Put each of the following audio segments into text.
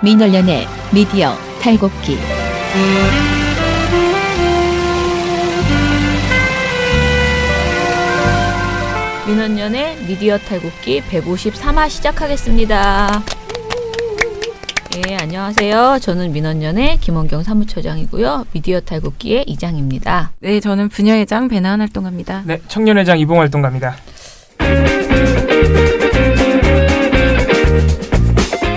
민원련의 미디어 탈곡기. 민원련의 미디어 탈곡기 153화 시작하겠습니다. 예, 안녕하세요. 저는 민원련의 김원경 사무처장이고요. 미디어 탈곡기의 이장입니다. 네, 저는 부녀회장 배나은 활동가입니다. 네, 청년회장 이봉 활동가입니다.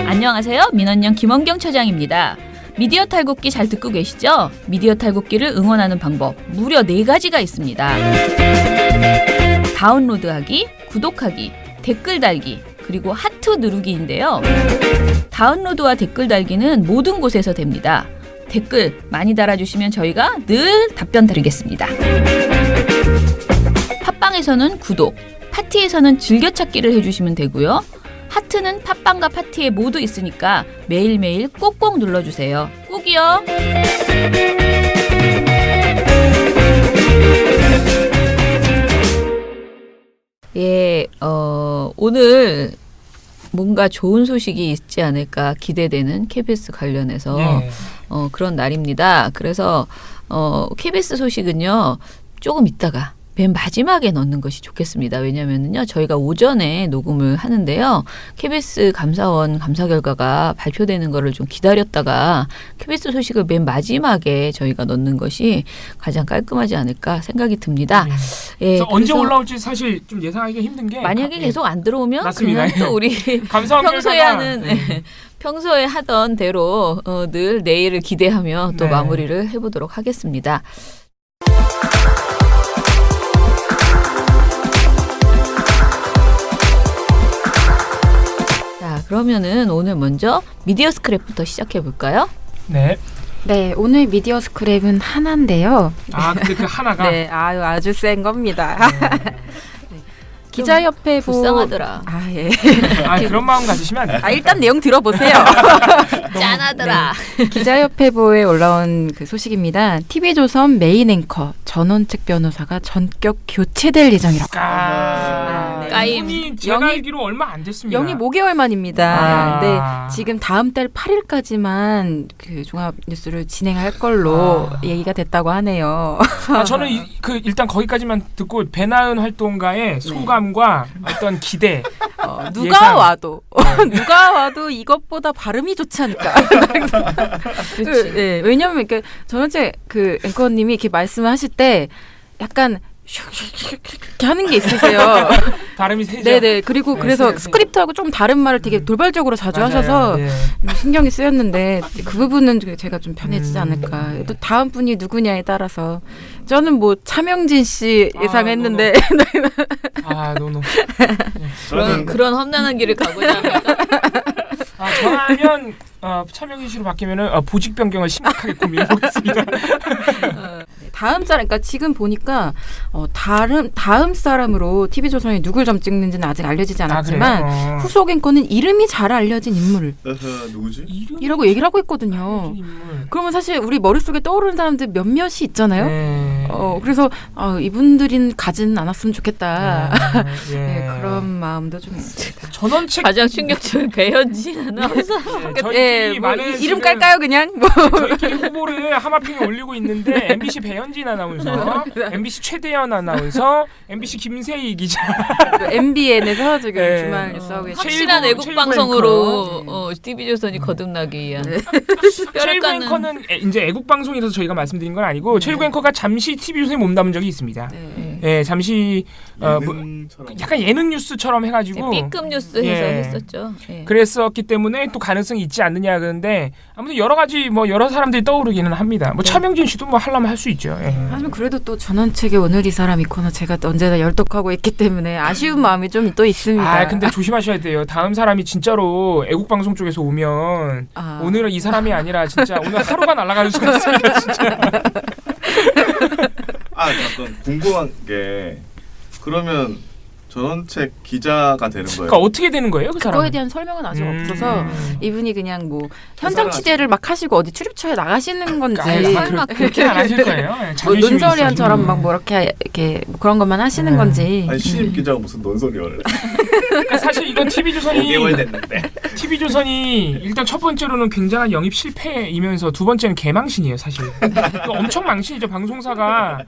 안녕하세요. 민원련 김원경 처장입니다. 미디어 탈곡기 잘 듣고 계시죠? 미디어 탈곡기를 응원하는 방법 무려 4가지가 있습니다. 다운로드하기, 구독하기, 댓글 달기, 그리고 하트 누르기인데요. 다운로드와 댓글 달기는 모든 곳에서 됩니다. 댓글 많이 달아주시면 저희가 늘 답변 드리겠습니다. 팟빵에서는 구독, 파티에서는 즐겨찾기를 해주시면 되고요. 하트는 팟빵과 파티에 모두 있으니까 매일매일 꼭꼭 눌러주세요. 꼭이요. 예, 오늘 뭔가 좋은 소식이 있지 않을까 기대되는 KBS 관련해서 예. 그런 날입니다. 그래서 KBS 소식은요, 조금 있다가 맨 마지막에 넣는 것이 좋겠습니다. 왜냐하면요, 저희가 오전에 녹음을 하는데요, KBS 감사원 감사 결과가 발표되는 거를 좀 기다렸다가 KBS 소식을 맨 마지막에 저희가 넣는 것이 가장 깔끔하지 않을까 생각이 듭니다. 예, 언제 올라올지 사실 좀 예상하기가 힘든 게 만약에 계속 안 들어오면 맞습니다. 그냥 또 우리 감사원 평소에 결과가- 하는 평소에 하던 대로 늘 내일을 기대하며 또 네. 마무리를 해보도록 하겠습니다. 자, 그러면은 오늘 먼저 미디어 스크랩부터 시작해 볼까요? 네. 네, 오늘 미디어 스크랩은 하나인데요. 아, 근데 그 하나가 네, 아주 센 겁니다. 네. 기자협회 불쌍하더라. 아, 예. 아, 그런 마음 가지시면 안 돼요. 아, 일단 내용 들어보세요. 짠하더라. 기자협회보에 올라온 그 소식입니다. TV조선 메인 앵커 전원책 변호사가 전격 교체될 예정이라고. 아, 까임. 이분이 제가 영입- 알기로 얼마 안 됐습니다. 영입 5개월 만입니다. 아. 네, 지금 다음 달 8일까지만 그 종합 뉴스를 진행할 걸로 얘기가 됐다고 하네요. 저는 일단 거기까지만 듣고 배나은 활동가의 소감과 어떤 기대. 누가 예상. 와도 누가 와도 이것보다 발음이 좋지 않을까. 그렇지. 네, 왜냐하면 이렇게 전원체 그 앵커님이 이렇게 말씀을 하실 때 약간 이렇게 하는 게 있으세요. 발음이 세죠. 네네. 그리고 네, 그래서 세. 스크립트하고 좀 다른 말을 되게 돌발적으로 자주 맞아요. 하셔서 네. 신경이 쓰였는데 그 부분은 제가 좀 편해지지 않을까. 또 다음 분이 누구냐에 따라서 저는 뭐 차명진 씨 예상했는데 아, 노노. 그런 험난한 길을 가고자 합니까? 아, 저라면 차명진 씨로 바뀌면은 보직 변경을 심각하게 고민해 보겠습니다. 다음 사람, 그러니까 지금 보니까 다음 사람으로 TV조선이 누굴 점 찍는지는 아직 알려지지 않았지만 그래요? 후속 앵커는 이름이 잘 알려진 인물 누구지? 이라고 얘기를 하고 있거든요. 그러면 사실 우리 머릿속에 떠오르는 사람들 몇몇이 있잖아요. 네. 그래서 이분들은 가지는 않았으면 좋겠다. 예. 네, 그런 마음도 좀 있습니다. 전원책 가장 충격적인 배현진 아나운서. 저희끼리 뭐 많은 이름 지금 깔까요, 그냥? 뭐. 저희끼리 후보를 하마핑에 올리고 있는데 MBC 배현진 아나운서, MBC 최대현 아나운서, MBC 김세희 기자, MBN에서 지금 네. 주말 뉴스하고 계시죠. 확실한 최일구 애국 방송으로 앵커. TV조선이 거듭나기 위한 최일구 뼈를 앵커는 이제 애국 방송이라서 저희가 말씀드린 건 아니고 최일구 앵커가 잠시 TV조선에 몸담은 적이 있습니다. 네. 예, 잠시 뭐 예능처럼. 약간 예능 뉴스처럼 해가지고 B급 뉴스 해서 예. 했었죠. 예. 그랬었기 때문에 또 가능성이 있지 않느냐 그런데 아무튼 여러 가지 뭐 여러 사람들이 떠오르기는 합니다. 뭐 차명진 씨도 뭐 하려면 할 수 있죠. 예. 하지만 그래도 또 전원책에 오늘 이 사람 있거나 제가 언제나 열독하고 있기 때문에 아쉬운 마음이 좀 또 있습니다. 아 근데 조심하셔야 돼요. 다음 사람이 진짜로 애국 방송 쪽에서 오면 오늘은 이 사람이 아니라 진짜 오늘 하루가 날아갈 수가 있습니다. 진짜. 잠깐 궁금한 게 그러면 전원책 기자가 되는 거예요? 그러니까 어떻게 되는 거예요, 그 사람? 그거에 대한 설명은 아직 없어서 이분이 그냥 뭐 현장 회사를 취재를 막 하시고 어디 출입처에 나가시는 건지 그렇게 안 하실 거예요. 뭐 자존심이 눈설위원처럼 있어서. 막 뭐 이렇게 뭐 그런 것만 하시는 건지. 아니 신입 기자가 무슨 논소리를? 그러니까 사실 이건 TV 조선이 5개월 됐는데. TV조선이 일단 첫 번째로는 굉장한 영입 실패이면서 두 번째는 개망신이에요, 사실. 엄청 망신이죠. 방송사가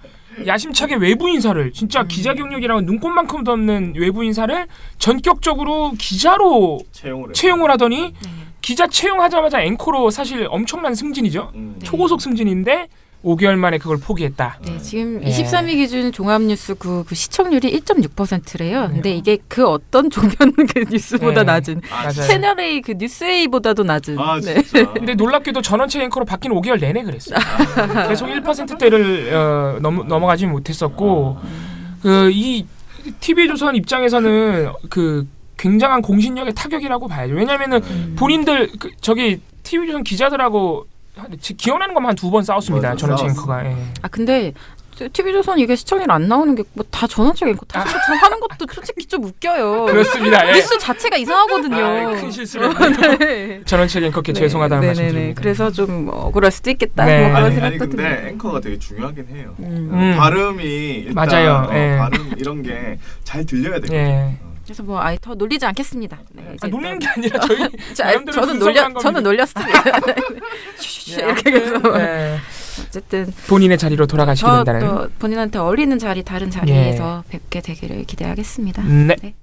야심차게 외부 인사를 진짜 기자 경력이랑은 눈꼽만큼도 없는 외부 인사를 전격적으로 기자로 채용을 하더니 기자 채용하자마자 앵커로 사실 엄청난 승진이죠. 초고속 승진인데 5개월 만에 그걸 포기했다. 네, 지금 23일 기준 종합뉴스 그 시청률이 1.6%래요. 근데 이게 그 어떤 종편 그 뉴스보다 낮은 채널A 그 뉴스A보다도 낮은. 아, 진짜. 근데 놀랍게도 전원체 앵커로 바뀐 5개월 내내 그랬어요. 계속 1%대를 넘어가지 못했었고 이 TV조선 입장에서는 그 굉장한 공신력의 타격이라고 봐야죠. 왜냐하면은 본인들 저기 TV조선 기자들하고 기억나는 것만 한 2번 싸웠습니다. 전원체 앵커가. 예. 근데 TV조선 이게 시청률 안 나오는 게 뭐 다 전원체 앵커 탓으로 하는 것도 솔직히 좀 웃겨요. 그렇습니다. 예. 뉴스 자체가 이상하거든요. 큰 실수를. 네. 전원체 앵커께 죄송하다는 말씀드립니다. 그래서 좀 억울할 수도 있겠다. 네. 뭐 그런 아니 생각도 근데 듭니다. 앵커가 되게 중요하긴 해요. 발음이 일단 맞아요. 발음 이런 게 잘 들려야 돼요. 예. 그래서 뭐 더 놀리지 않겠습니다. 네, 놀리는 게 아니라 저는 놀렸습니다. 이렇게 해서 어쨌든 본인의 자리로 돌아가시게 된다는. 또 본인한테 어울리는 자리 다른 자리에서 뵙게 되기를 기대하겠습니다. 네. 네.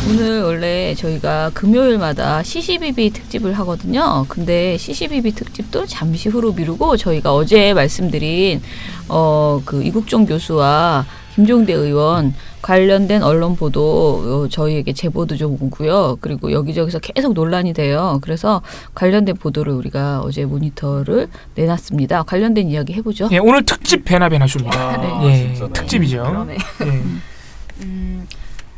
오늘 원래 저희가 금요일마다 CCBB 특집을 하거든요. 근데 CCBB 특집도 잠시 후로 미루고 저희가 어제 말씀드린 그 이국종 교수와 김종대 의원 관련된 언론 보도 저희에게 제보도 좀 오고요. 그리고 여기저기서 계속 논란이 돼요. 그래서 관련된 보도를 우리가 어제 모니터를 내놨습니다. 관련된 이야기 해보죠. 예, 오늘 특집 배나배나쇼입니다. 네. 예, 특집이죠. 그러네. 예.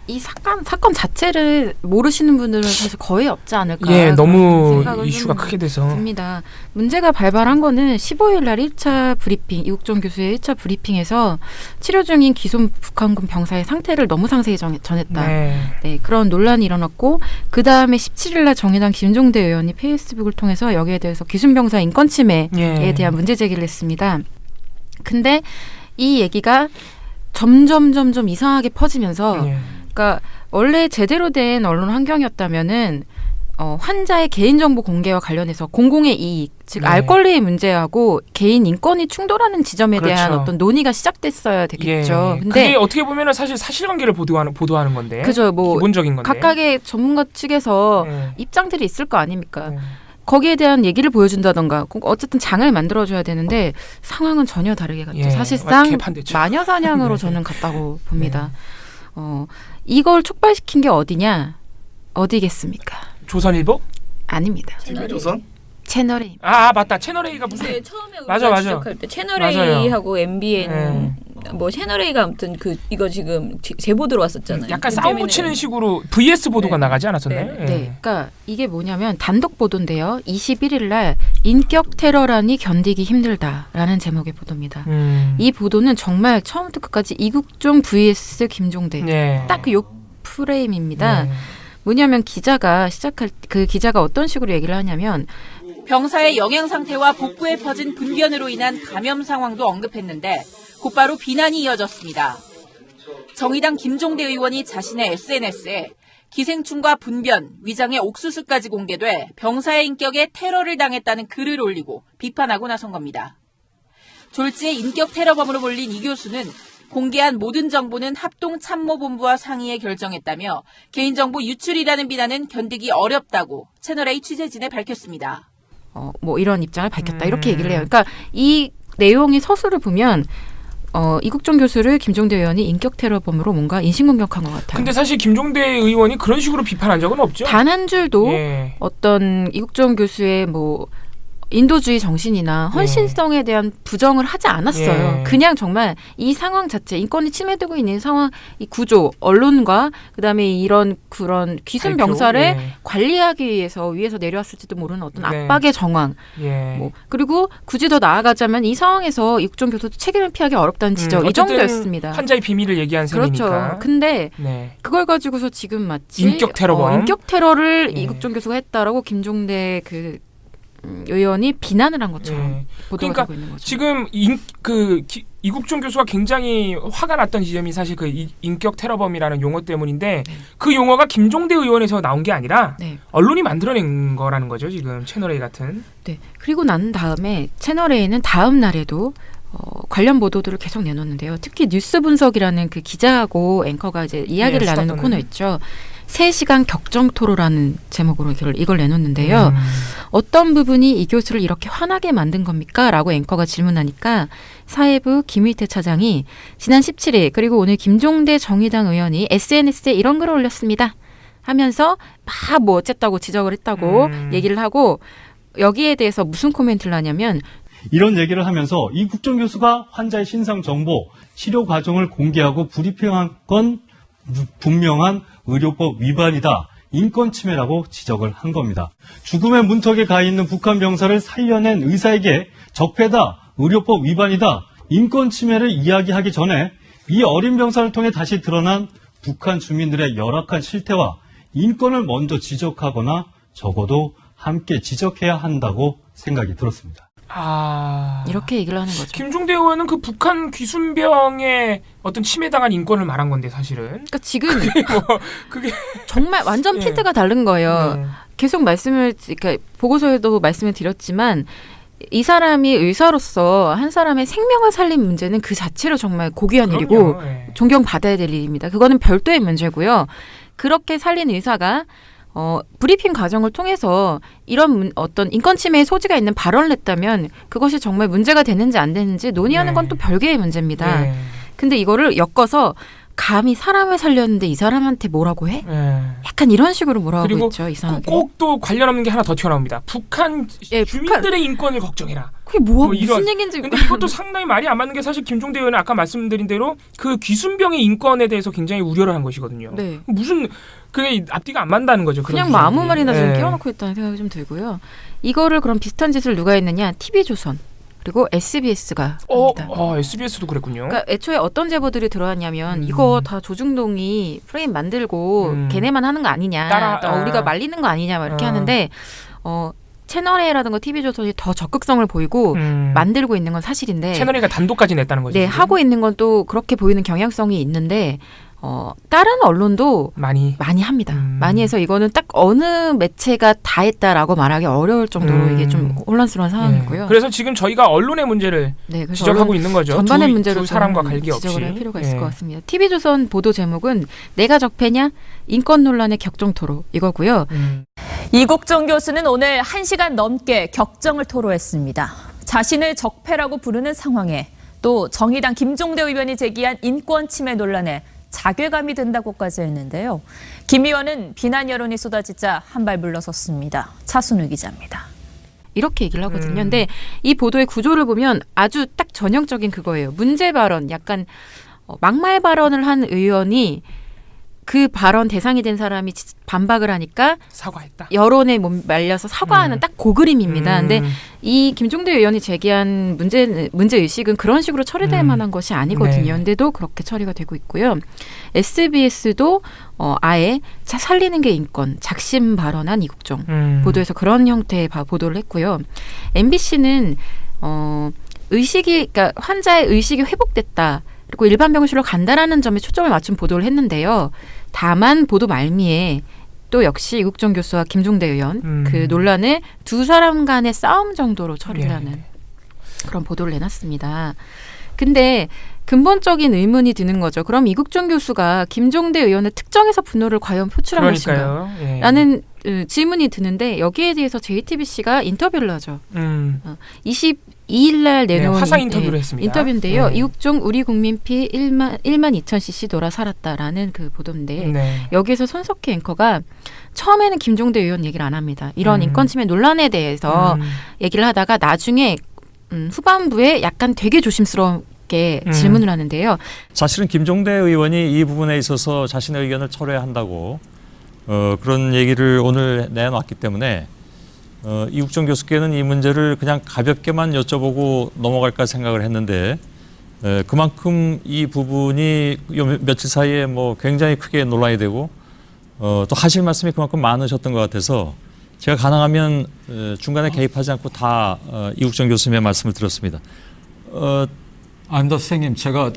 이 사건 자체를 모르시는 분들은 사실 거의 없지 않을까. 예, 너무 이슈가 크게 돼서. 듭니다. 문제가 발발한 거는 15일 날 1차 브리핑, 이국종 교수의 1차 브리핑에서 치료 중인 기존 북한군 병사의 상태를 너무 상세히 전했다. 네, 그런 논란이 일어났고 그 다음에 17일 날 정의당 김종대 의원이 페이스북을 통해서 여기에 대해서 기존 병사 인권 침해에 대한 문제 제기를 했습니다. 근데 이 얘기가 점점 이상하게 퍼지면서 그러니까 원래 제대로 된 언론 환경이었다면은 환자의 개인정보 공개와 관련해서 공공의 이익, 즉 알 권리의 문제하고 개인 인권이 충돌하는 지점에 대한 어떤 논의가 시작됐어야 되겠죠. 근데 그게 어떻게 보면은 사실 사실관계를 보도하는 건데. 그죠, 뭐 기본적인 건데. 각각의 전문가 측에서 입장들이 있을 거 아닙니까? 거기에 대한 얘기를 보여준다던가 어쨌든 장을 만들어줘야 되는데 상황은 전혀 다르게 갔죠. 사실상 마녀 사냥으로 저는 갔다고 봅니다. 이걸 촉발시킨 게 어디겠습니까? 조선일보? 아닙니다. TV조선? 채널A. 아 맞다. 채널A가 무슨 네, 처음에 우리가 시작할 때 채널A하고 MBN 뭐 채널A가 아무튼 이거 지금 제보 들어왔었잖아요. 약간 싸움 붙이는 식으로 VS 보도가 나가지 않았었나요? 네. 그러니까 이게 뭐냐면 단독 보도인데요. 21일 날 인격 테러라니 견디기 힘들다라는 제목의 보도입니다. 이 보도는 정말 처음부터 끝까지 이국종 vs 김종대 딱 그 요 프레임입니다. 뭐냐면 기자가 어떤 식으로 얘기를 하냐면 병사의 영양 상태와 복부에 퍼진 분변으로 인한 감염 상황도 언급했는데 곧바로 비난이 이어졌습니다. 정의당 김종대 의원이 자신의 SNS에 기생충과 분변, 위장의 옥수수까지 공개돼 병사의 인격에 테러를 당했다는 글을 올리고 비판하고 나선 겁니다. 졸지에 인격 테러범으로 몰린 이 교수는 공개한 모든 정보는 합동참모본부와 상의해 결정했다며 개인정보 유출이라는 비난은 견디기 어렵다고 채널A 취재진에 밝혔습니다. 뭐 이런 입장을 밝혔다 이렇게 얘기를 해요. 그러니까 이 내용의 서술을 보면 이국종 교수를 김종대 의원이 인격 테러범으로 뭔가 인신공격한 것 같아요. 근데 사실 김종대 의원이 그런 식으로 비판한 적은 없죠. 단 한 줄도 어떤 이국종 교수의 뭐 인도주의 정신이나 헌신성에 대한 부정을 하지 않았어요. 그냥 정말 이 상황 자체, 인권이 침해되고 있는 상황, 이 구조, 언론과 그다음에 이런 그런 기순 병사를 관리하기 위해서 위에서 내려왔을지도 모르는 어떤 압박의 정황. 뭐 그리고 굳이 더 나아가자면 이 상황에서 이국종 교수도 책임을 피하기 어렵다는 지적 이 정도였습니다. 환자의 비밀을 얘기한 셈이니까. 그렇죠. 근데 그걸 가지고서 지금 마치 인격 테러범, 인격 테러를 이국종 교수가 했다라고 김종대 의원이 비난을 한 것처럼 네. 보도가 그러니까 되고 있는 거죠. 지금 이국종 교수가 굉장히 화가 났던 지점이 사실 그 인격 테러범이라는 용어 때문인데 그 용어가 김종대 의원에서 나온 게 아니라 네. 언론이 만들어낸 거라는 거죠. 지금 채널A 같은. 네. 그리고 난 다음에 채널A는 다음 날에도 관련 보도들을 계속 내놓는데요. 특히 뉴스 분석이라는 그 기자하고 앵커가 이제 이야기를 나누는 코너 있죠. 3시간 격정토로라는 제목으로 이걸 내놓는데요. 어떤 부분이 이 교수를 이렇게 화나게 만든 겁니까? 라고 앵커가 질문하니까 사회부 김의태 차장이 지난 17일 그리고 오늘 김종대 정의당 의원이 SNS에 이런 글을 올렸습니다. 하면서 막 뭐 어쨌다고 지적을 했다고 얘기를 하고 여기에 대해서 무슨 코멘트를 하냐면 이런 얘기를 하면서 이 국정 교수가 환자의 신상 정보, 치료 과정을 공개하고 브리핑한 건 분명한 의료법 위반이다. 인권 침해라고 지적을 한 겁니다. 죽음의 문턱에 가 있는 북한 병사를 살려낸 의사에게 적폐다. 의료법 위반이다. 인권 침해를 이야기하기 전에 이 어린 병사를 통해 다시 드러난 북한 주민들의 열악한 실태와 인권을 먼저 지적하거나 적어도 함께 지적해야 한다고 생각이 들었습니다. 이렇게 얘기를 하는 거죠. 김종대 의원은 그 북한 귀순병의 어떤 침해당한 인권을 말한 건데 사실은. 그러니까 지금 그게 정말 완전 필드가 다른 거예요. 계속 그러니까 보고서에도 말씀을 드렸지만 이 사람이 의사로서 한 사람의 생명을 살린 문제는 그 자체로 정말 고귀한 일이고 존경받아야 될 일입니다. 그거는 별도의 문제고요. 그렇게 살린 의사가 브리핑 과정을 통해서 이런 어떤 인권 침해의 소지가 있는 발언을 했다면 그것이 정말 문제가 되는지 안 되는지 논의하는 건 또 별개의 문제입니다. 근데 이거를 엮어서 감히 사람을 살렸는데 이 사람한테 뭐라고 해? 약간 이런 식으로 뭐라고 있죠. 이상하게. 꼭 또 관련 없는 게 하나 더 튀어나옵니다. 북한 주민들의 인권을 걱정해라. 그게 무슨 얘기인지. 근데 이것도 상당히 말이 안 맞는 게 사실 김종대 의원은 아까 말씀드린 대로 그 귀순병의 인권에 대해서 굉장히 우려를 한 것이거든요. 네. 무슨 그게 앞뒤가 안 맞다는 거죠. 그냥 뭐 아무 말이나 좀 끼워놓고 있다는 생각이 좀 들고요. 이거를 그럼 비슷한 짓을 누가 했느냐? TV조선. 그리고 SBS가 합니다. SBS도 그랬군요. 그러니까 애초에 어떤 제보들이 들어왔냐면 이거 다 조중동이 프레임 만들고 걔네만 하는 거 아니냐. 우리가 말리는 거 아니냐 막 이렇게 하는데 채널A라든가 TV조선이 더 적극성을 보이고 만들고 있는 건 사실인데 채널A가 단독까지 냈다는 거죠. 네. 지금? 하고 있는 건 또 그렇게 보이는 경향성이 있는데 다른 언론도 많이 합니다. 많이 해서 이거는 딱 어느 매체가 다 했다라고 말하기 어려울 정도로 이게 좀 혼란스러운 상황이고요. 그래서 지금 저희가 언론의 문제를 지적하고 있는 거죠. 전반의 문제를 두 사람과 관계없이. 지적을 할 필요가 있을 것 같습니다. TV조선 보도 제목은 내가 적폐냐? 인권 논란의 격정토로 이거고요. 이국종 교수는 오늘 1시간 넘게 격정을 토로했습니다. 자신을 적폐라고 부르는 상황에 또 정의당 김종대 의원이 제기한 인권 침해 논란에 자괴감이 든다고까지 했는데요. 김 의원은 비난 여론이 쏟아지자 한 발 물러섰습니다. 차순우 기자입니다. 이렇게 얘기를 하거든요. 근데 이 보도의 구조를 보면 아주 딱 전형적인 그거예요. 문제 발언, 약간 막말 발언을 한 의원이 그 발언 대상이 된 사람이 반박을 하니까 사과했다. 여론에 못 말려서 사과하는 딱 그 그림입니다. 근데 이 김종대 의원이 제기한 문제 의식은 그런 식으로 처리될 만한 것이 아니거든요. 근데도 그렇게 처리가 되고 있고요. SBS도 아예 살리는 게 인권, 작심 발언한 이국종 보도에서 그런 형태의 보도를 했고요. MBC는 그러니까 환자의 의식이 회복됐다. 그리고 일반 병실로 간다라는 점에 초점을 맞춘 보도를 했는데요. 다만 보도 말미에 또 역시 이국종 교수와 김종대 의원 그 논란을 두 사람 간의 싸움 정도로 처리를 하는 그런 보도를 내놨습니다. 근데 근본적인 의문이 드는 거죠. 그럼 이국종 교수가 김종대 의원을 특정해서 분노를 과연 표출한 것인가? 라는 질문이 드는데 여기에 대해서 JTBC가 인터뷰를 하죠. 22일 날 내놓은 화상 인터뷰를 했습니다. 인터뷰인데요. 이국종 우리 국민 피 1만 2,000cc 돌아 살았다라는 그 보도인데 여기에서 손석희 앵커가 처음에는 김종대 의원 얘기를 안 합니다. 이런 인권 침해 논란에 대해서 얘기를 하다가 나중에 후반부에 약간 되게 조심스럽게 질문을 하는데요. 사실은 김종대 의원이 이 부분에 있어서 자신의 의견을 철회해야 한다고 그런 얘기를 오늘 내놨기 때문에 이국종 교수께는 이 문제를 그냥 가볍게만 여쭤보고 넘어갈까 생각을 했는데 그만큼 이 부분이 며칠 사이에 뭐 굉장히 크게 논란이 되고 또 하실 말씀이 그만큼 많으셨던 것 같아서 제가 가능하면 중간에 개입하지 않고 다 이국정 교수님의 말씀을 들었습니다. 아닙니다, 선생님. 제가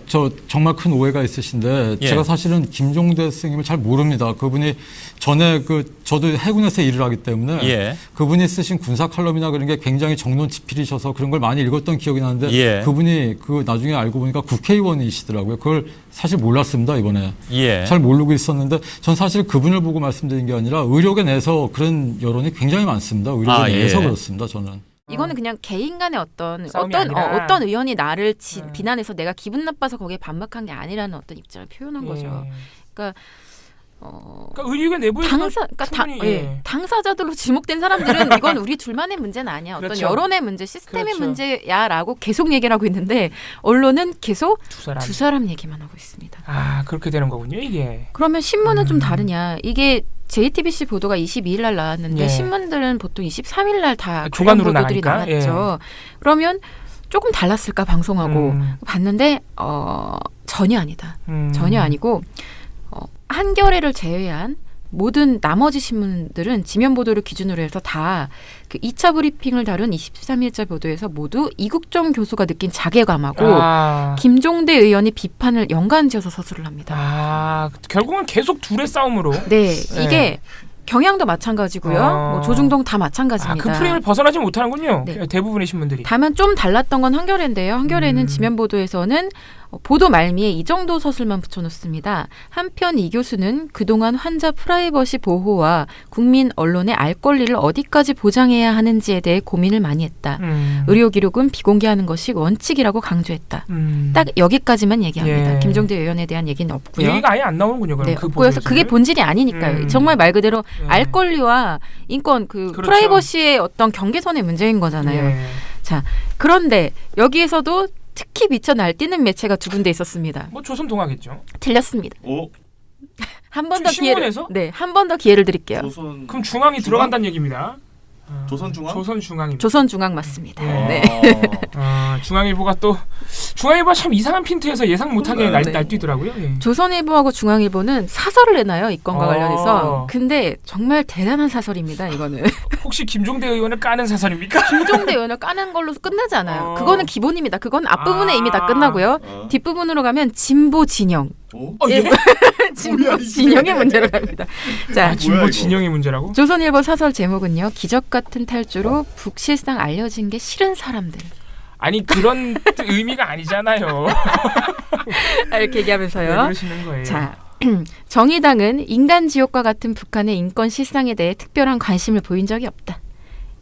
정말 큰 오해가 있으신데 예. 제가 사실은 김종대 선생님을 잘 모릅니다. 그분이 전에 저도 해군에서 일을 하기 때문에 예. 그분이 쓰신 군사 칼럼이나 그런 게 굉장히 정론지필이셔서 그런 걸 많이 읽었던 기억이 나는데 예. 그분이 나중에 알고 보니까 국회의원이시더라고요. 그걸 사실 몰랐습니다, 이번에. 예. 잘 모르고 있었는데 전 사실 그분을 보고 말씀드린 게 아니라 의료계 내에서 그런 여론이 굉장히 많습니다. 의료계 내에서 예. 그렇습니다, 저는. 이거는 그냥 개인 간의 어떤 아니라. 어떤 의원이 나를 비난해서 내가 기분 나빠서 거기에 반박한 게 아니라는 어떤 입장을 표현한 거죠. 그러니까 의료계 내부에서 당사자들로 지목된 사람들은 이건 우리 둘만의 문제는 아니야. 어떤 그렇죠. 여론의 문제, 시스템의 그렇죠. 문제야라고 계속 얘기를 하고 있는데 언론은 계속 두 사람 얘기만 하고 있습니다. 아, 그렇게 되는 거군요, 이게. 그러면 신문은 좀 다르냐? 이게 JTBC 보도가 22일 날 나왔는데 예. 신문들은 보통 23일 날 다 주간으로 보도들이 나가니까? 나왔죠. 그러면 조금 달랐을까 방송하고 봤는데 전혀 아니다. 전혀 아니고 한겨레를 제외한 모든 나머지 신문들은 지면 보도를 기준으로 해서 다 그 2차 브리핑을 다룬 23일자 보도에서 모두 이국정 교수가 느낀 자괴감하고 김종대 의원이 비판을 연관지어서 서술을 합니다. 결국은 계속 둘의 싸움으로. 네, 이게 경향도 마찬가지고요. 뭐 조중동 다 마찬가지입니다. 그 프레임을 벗어나지 못하는군요. 네. 대부분의 신문들이. 다만 좀 달랐던 건 한겨레인데요. 한겨레는 지면 보도에서는 보도 말미에 이 정도 서술만 붙여놓습니다. 한편 이 교수는 그동안 환자 프라이버시 보호와 국민 언론의 알 권리를 어디까지 보장해야 하는지에 대해 고민을 많이 했다. 의료 기록은 비공개하는 것이 원칙이라고 강조했다. 딱 여기까지만 얘기합니다. 예. 김종대 의원에 대한 얘기는 없고요. 얘기가 아예 안 나오는군요. 그럼 네, 그 없고요. 그래서 그게 본질이 아니니까요. 정말 말 그대로 알 권리와 인권 그렇죠. 프라이버시의 어떤 경계선의 문제인 거잖아요. 예. 자, 그런데 여기에서도 특히 미쳐 날뛰는 매체가 두 군데 있었습니다. 뭐 조선동아겠죠. 틀렸습니다. 한 번 더 신문에서? 한 번 더 기회를 드릴게요. 그럼 중앙이 들어간다는 얘기입니다. 조선중앙? 조선중앙입니다. 조선중앙 맞습니다. 네. 중앙일보가 또 중앙일보가 참 이상한 핀트에서 예상 못하게 네. 날뛰더라고요. 예. 조선일보하고 중앙일보는 사설을 내놔요. 이 건과 관련해서. 근데 정말 대단한 사설입니다. 이거는. 혹시 김종대 의원을 까는 사설입니까? 김종대 의원을 까는 걸로 끝나지 않아요. 그거는 기본입니다. 그건 앞부분에 이미 다 끝나고요. 뒷부분으로 가면 진보 진영. 예? 진보 진영의 문제로 갑니다. 자, 진보 진영의 문제라고? 조선일보 사설 제목은요. 기적 같은 탈주로 북실상 알려진 게 싫은 사람들. 아니 그런 의미가 아니잖아요. 이렇게 얘기하면서요. 왜 그러시는 거예요? 자, 정의당은 인간 지옥과 같은 북한의 인권 실상에 대해 특별한 관심을 보인 적이 없다.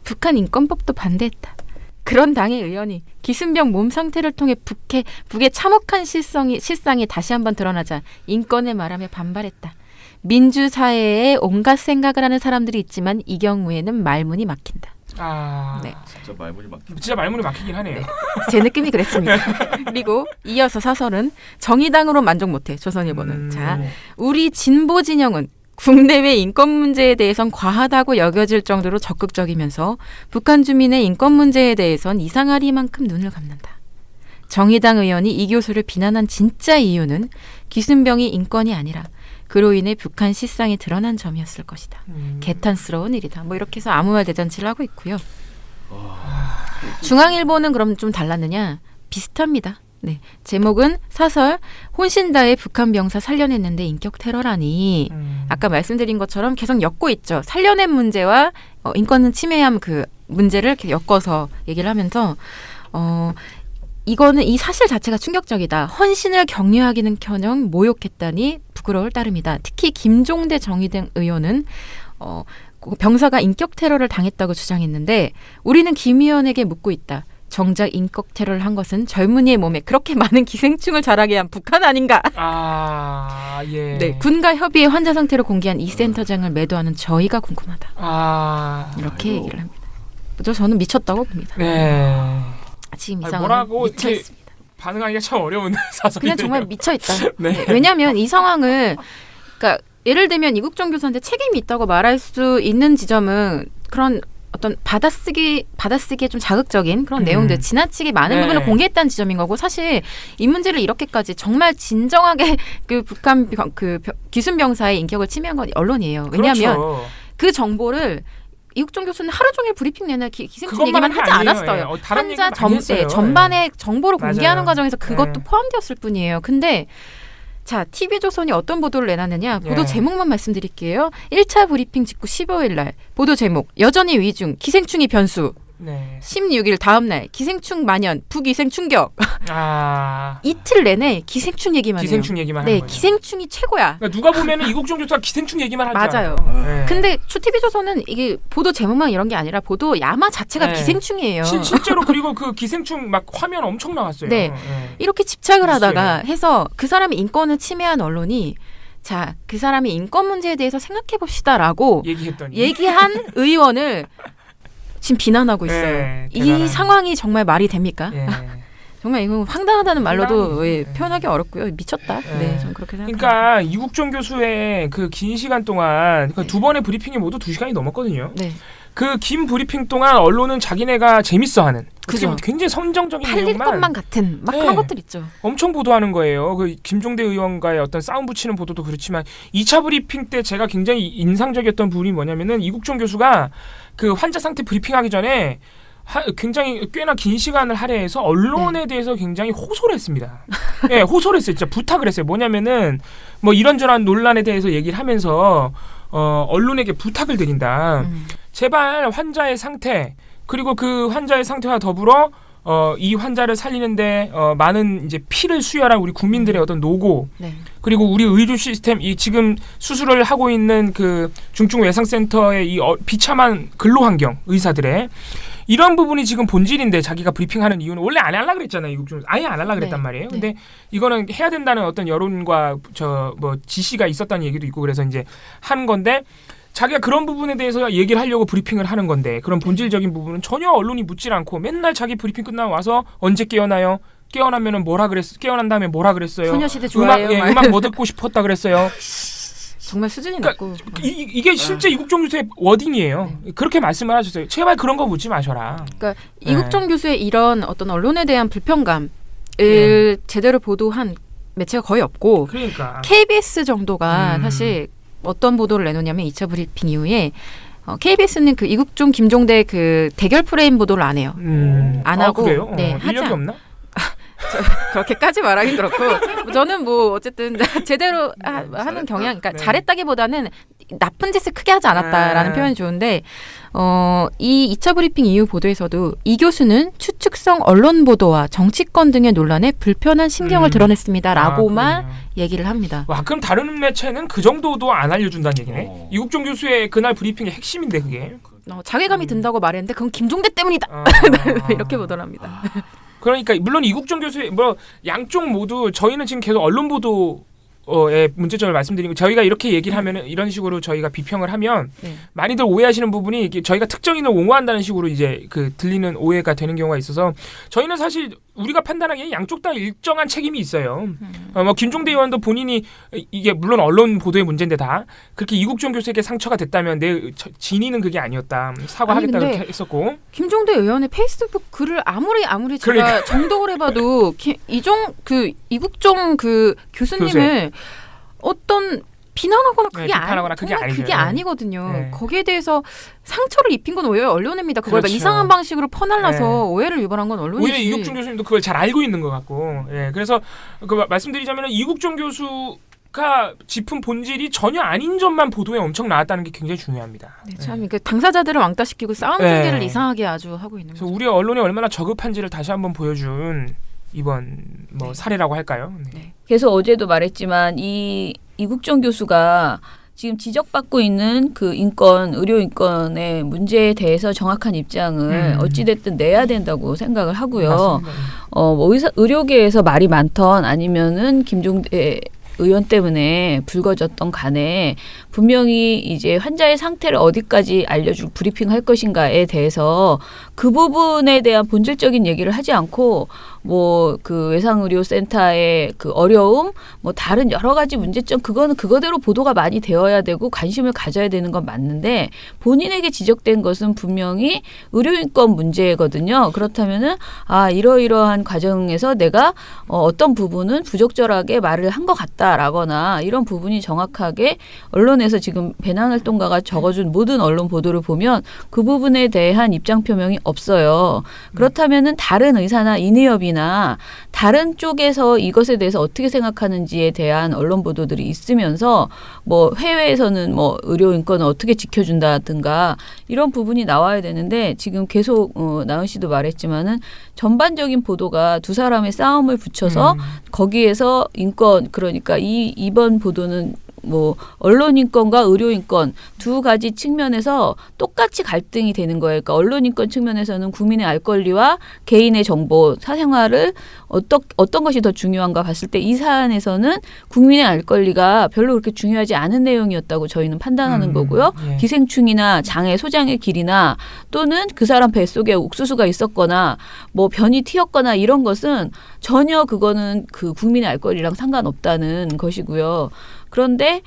북한 인권법도 반대했다. 그런 당의 의원이 기순병 몸 상태를 통해 북의 참혹한 실상이 다시 한번 드러나자 인권의 말함에 반발했다. 민주사회에 온갖 생각을 하는 사람들이 있지만 이 경우에는 말문이 막힌다. 네. 진짜 말문이 막히긴 하네요. 제 느낌이 그랬습니다. 그리고 이어서 사설은 정의당으로 만족 못해 조선일보는. 자, 우리 진보 진영은 국내외 인권 문제에 대해선 과하다고 여겨질 정도로 적극적이면서 북한 주민의 인권 문제에 대해선 이상하리만큼 눈을 감는다. 정의당 의원이 이 교수를 비난한 진짜 이유는 기순병이 인권이 아니라 그로 인해 북한 실상이 드러난 점이었을 것이다. 개탄스러운 일이다. 뭐 이렇게 해서 아무 말 대잔치를 하고 있고요. 중앙일보는 그럼 좀 달랐느냐? 비슷합니다. 네, 제목은 사설 혼신다에 북한 병사 살려냈는데 인격 테러라니. 아까 말씀드린 것처럼 계속 엮고 있죠. 살려낸 문제와 인권 침해함 그 문제를 이렇게 엮어서 얘기를 하면서 이거는 이 사실 자체가 충격적이다. 헌신을 격려하기는커녕 모욕했다니 부끄러울 따름이다. 특히 김종대 정의당 의원은 병사가 인격 테러를 당했다고 주장했는데 우리는 김 의원에게 묻고 있다. 정작 인격 테러를 한 것은 젊은이의 몸에 그렇게 많은 기생충을 자라게 한 북한 아닌가? 예. 네, 군과 협의해 환자 상태를 공개한 이 센터장을 매도하는 저희가 궁금하다. 이렇게 얘기를 합니다. 저는 미쳤다고 봅니다. 네. 지금 이 뭐라고 상황은 미쳐 이렇게 있습니다. 반응하기가 참 어려운 사설이네요. 그냥 정말 미쳐 있다. 네. 왜냐하면 이 상황을 그러니까 예를 들면 이국정 교수한테 책임이 있다고 말할 수 있는 지점은 그런 어떤 받아쓰기에 좀 자극적인 그런 내용들 지나치게 많은 부분을 공개했다는 지점인 거고 사실 이 문제를 이렇게까지 정말 진정하게 그 북한 기순병사의 인격을 침해한 건 언론이에요. 왜냐하면 그렇죠. 그 정보를 이국종 교수는 하루 종일 브리핑 내내 기생충 그것만 얘기만 한 게 하지 아니에요. 않았어요. 다른 얘기 환자 많이 했어요. 전반의 정보를 맞아요. 공개하는 과정에서 그것도 네. 포함되었을 뿐이에요. 근데 자, TV조선이 어떤 보도를 내놨느냐. 보도 예. 제목만 말씀드릴게요. 1차 브리핑 직후 15일 날 보도 제목 여전히 위중 기생충이 변수. 네. 16일 다음 날 기생충 만연 부기생 충격. 아. 이틀 내내 기생충 얘기만 해요. 기생충 얘기만 네, 하는 거죠. 기생충이 최고야. 그러니까 누가 보면은 이국종 교수가 기생충 얘기만 하지 맞아요. 않아요. 네. 근데 TV조선은 이게 보도 제목만 이런 게 아니라 보도 야마 자체가 네. 기생충이에요. 실제로 그리고 그 기생충 막 화면 엄청 나왔어요. 네. 이렇게 집착을 하다가 해서 그 사람의 인권을 침해한 언론이 자, 그 사람의 인권 문제에 대해서 생각해 봅시다라고 얘기했더니 얘기한 의원을 지금 비난하고 있어요. 네, 이 대단한. 상황이 정말 말이 됩니까? 예. 정말 이건 황당하다는 말로도 황당하죠. 예, 네. 표현하기 어렵고요. 미쳤다. 네. 네, 저는 그렇게 생각합니다. 그러니까 이국종 교수의 그 긴 시간 동안 그러니까 두 번의 브리핑이 모두 2시간이 넘었거든요. 네. 그 긴 브리핑 동안 언론은 자기네가 재밌어하는 그죠. 굉장히 선정적인 팔릴 내용만 것만 같은 막 네. 그런 것들 있죠. 엄청 보도하는 거예요. 그 김종대 의원과의 어떤 싸움 붙이는 보도도 그렇지만 2차 브리핑 때 제가 굉장히 인상적이었던 부분이 뭐냐면은 이국종 교수가 그 환자 상태 브리핑하기 전에 굉장히 꽤나 긴 시간을 할애해서 언론에 대해서 굉장히 호소를 했습니다. 네, 호소를 했어요. 진짜 부탁을 했어요. 뭐냐면은 뭐 이런저런 논란에 대해서 얘기를 하면서 언론에게 부탁을 드린다. 제발 환자의 상태 그리고 그 환자의 상태와 더불어 이 환자를 살리는데 많은 이제 피를 수혈한 우리 국민들의 어떤 노고 네. 그리고 우리 의료 시스템 이 지금 수술을 하고 있는 그 중증 외상센터의 이 비참한 근로 환경 의사들의 이런 부분이 지금 본질인데 자기가 브리핑하는 이유는 원래 안 하려고 그랬잖아요. 이국종 아예 안 하려고 그랬단 네. 말이에요. 네. 근데 이거는 해야 된다는 어떤 여론과 저 뭐 지시가 있었다는 얘기도 있고 그래서 이제 한 건데 자기가 그런 부분에 대해서 얘기를 하려고 브리핑을 하는 건데 그런 본질적인 부분은 전혀 언론이 묻질 않고 맨날 자기 브리핑 끝나고 와서 언제 깨어나요? 깨어나면은 뭐라 그랬어? 깨어난 다음에 뭐라 그랬어요? 소녀시대 좋아해요. 음악 뭐 듣고 싶었다 그랬어요? 정말 수준이 그러니까 낮고. 이게 실제 이국종 교수의 워딩이에요. 그렇게 말씀을 하셨어요. 제발 그런 거 묻지 마셔라. 그러니까 네. 이국종 교수의 이런 어떤 언론에 대한 불편감을 제대로 보도한 매체가 거의 없고 그러니까 KBS 정도가 사실 어떤 보도를 내놓냐면 2차 브리핑 이후에 KBS는 그 이국종 김종대 그 대결 프레임 보도를 안 해요. 안 하고 그래요? 네, 하지 인력이 않- 없나? 그렇게까지 말하긴 그렇고 저는 뭐 어쨌든 제대로 하는 경향, 그러니까 네. 잘했다기보다는 나쁜 짓을 크게 하지 않았다라는 네. 표현이 좋은데 이 2차 브리핑 이후 보도에서도 이 교수는 추측성 언론 보도와 정치권 등의 논란에 불편한 신경을 드러냈습니다라고만 얘기를 합니다. 와, 그럼 다른 매체는 그 정도도 안 알려준다는 얘기네. 이국종 교수의 그날 브리핑의 핵심인데 그게. 자괴감이 든다고 말했는데 그건 김종대 때문이다. 이렇게 보도를 합니다. 그러니까 물론 이국종 교수의 뭐 양쪽 모두 저희는 지금 계속 언론 보도의 문제점을 말씀드리고 저희가 이렇게 얘기를 하면은 이런 식으로 저희가 비평을 하면 네. 많이들 오해하시는 부분이 이게 저희가 특정인을 옹호한다는 식으로 이제 그 들리는 오해가 되는 경우가 있어서 저희는 사실 우리가 판단하기에 양쪽 다 일정한 책임이 있어요. 뭐 김종대 의원도 본인이 이게 물론 언론 보도의 문제인데 다 그렇게 이국종 교수에게 상처가 됐다면 내 진위는 그게 아니었다. 사과하겠다 아니, 근데 그렇게 했었고. 김종대 의원의 페이스북 글을 아무리 제가 그러니까. 정독을 해봐도 이국종 그 교수님을 어떤 비난하거나 그게, 비판하거나 그게 정말 아니죠. 그게 아니거든요. 네. 거기에 대해서 상처를 입힌 건 오히려 언론입니다. 그걸 막 그렇죠. 이상한 방식으로 퍼날라서 네. 오해를 유발한 건 언론이지. 오히려 이국종 교수님도 그걸 잘 알고 있는 것 같고, 예, 그래서 그 말씀드리자면 이국종 교수가 짚은 본질이 전혀 아닌 점만 보도에 엄청 나왔다는 게 굉장히 중요합니다. 네, 참 그 당사자들을 왕따시키고 싸움 네. 전개를 이상하게 아주 하고 있는 그래서 거죠. 우리 언론이 얼마나 저급한지를 다시 한번 보여준 이번 뭐 사례라고 할까요? 네. 그래서 어제도 말했지만 이국종 교수가 지금 지적받고 있는 그 의료 인권의 문제에 대해서 정확한 입장을 어찌됐든 내야 된다고 생각을 하고요. 뭐 의료계에서 말이 많던 아니면은 김종대 의원 때문에 불거졌던 간에 분명히 이제 환자의 상태를 어디까지 알려줄 브리핑 할 것인가에 대해서 그 부분에 대한 본질적인 얘기를 하지 않고 뭐 그 외상의료센터의 그 어려움, 뭐 다른 여러 가지 문제점 그거는 그거대로 보도가 많이 되어야 되고 관심을 가져야 되는 건 맞는데 본인에게 지적된 것은 분명히 의료인권 문제거든요. 그렇다면은 이러이러한 과정에서 내가 어떤 부분은 부적절하게 말을 한 것 같다라거나 이런 부분이 정확하게 언론에 언론에서 지금 배낭 활동가가 적어준 모든 언론 보도를 보면 그 부분에 대한 입장 표명이 없어요. 그렇다면은 다른 의사나 인의협이나 다른 쪽에서 이것에 대해서 어떻게 생각하는지에 대한 언론 보도들이 있으면서 뭐 해외에서는 뭐 의료 인권을 어떻게 지켜준다든가 이런 부분이 나와야 되는데 지금 계속 나은 씨도 말했지만은 전반적인 보도가 두 사람의 싸움을 붙여서 거기에서 인권 그러니까 이번 보도는 뭐 언론 인권과 의료 인권 두 가지 측면에서 똑같이 갈등이 되는 거예요. 그러니까 언론 인권 측면에서는 국민의 알 권리와 개인의 정보, 사생활을 어떤 것이 더 중요한가 봤을 때 이 사안에서는 국민의 알 권리가 별로 그렇게 중요하지 않은 내용이었다고 저희는 판단하는 거고요. 예. 기생충이나 장애, 소장의 길이나 또는 그 사람 뱃속에 옥수수가 있었거나 뭐 변이 튀었거나 이런 것은 전혀 그거는 그 국민의 알 권리랑 상관없다는 것이고요. 그런데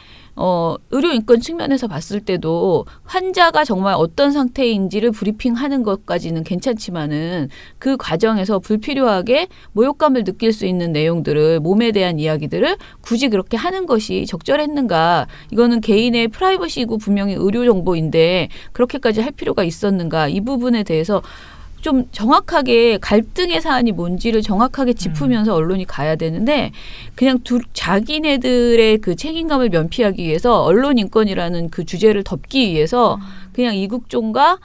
의료 인권 측면에서 봤을 때도 환자가 정말 어떤 상태인지를 브리핑하는 것까지는 괜찮지만은 그 과정에서 불필요하게 모욕감을 느낄 수 있는 내용들을 몸에 대한 이야기들을 굳이 그렇게 하는 것이 적절했는가? 이거는 개인의 프라이버시이고 분명히 의료 정보인데 그렇게까지 할 필요가 있었는가? 이 부분에 대해서 좀 정확하게 갈등의 사안이 뭔지를 정확하게 짚으면서 언론이 가야 되는데 그냥 자기네들의 그 책임감을 면피하기 위해서 언론 인권이라는 그 주제를 덮기 위해서 그냥 이국종과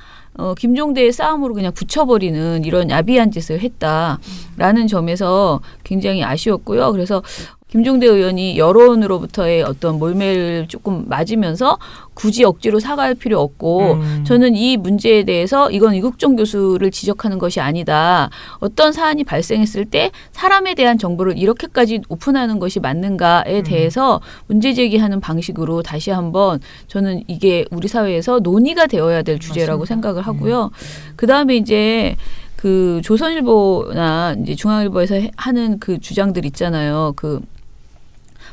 김종대의 싸움으로 그냥 붙여버리는 이런 야비한 짓을 했다라는 점에서 굉장히 아쉬웠고요. 그래서 김종대 의원이 여론으로부터의 어떤 몰매를 조금 맞으면서 굳이 억지로 사과할 필요 없고 저는 이 문제에 대해서 이건 이국종 교수를 지적하는 것이 아니다. 어떤 사안이 발생했을 때 사람에 대한 정보를 이렇게까지 오픈하는 것이 맞는가에 대해서 문제 제기하는 방식으로 다시 한번 저는 이게 우리 사회에서 논의가 되어야 될 주제라고 생각을 하고요. 그다음에 이제 그 조선일보나 이제 중앙일보에서 하는 그 주장들 있잖아요. 그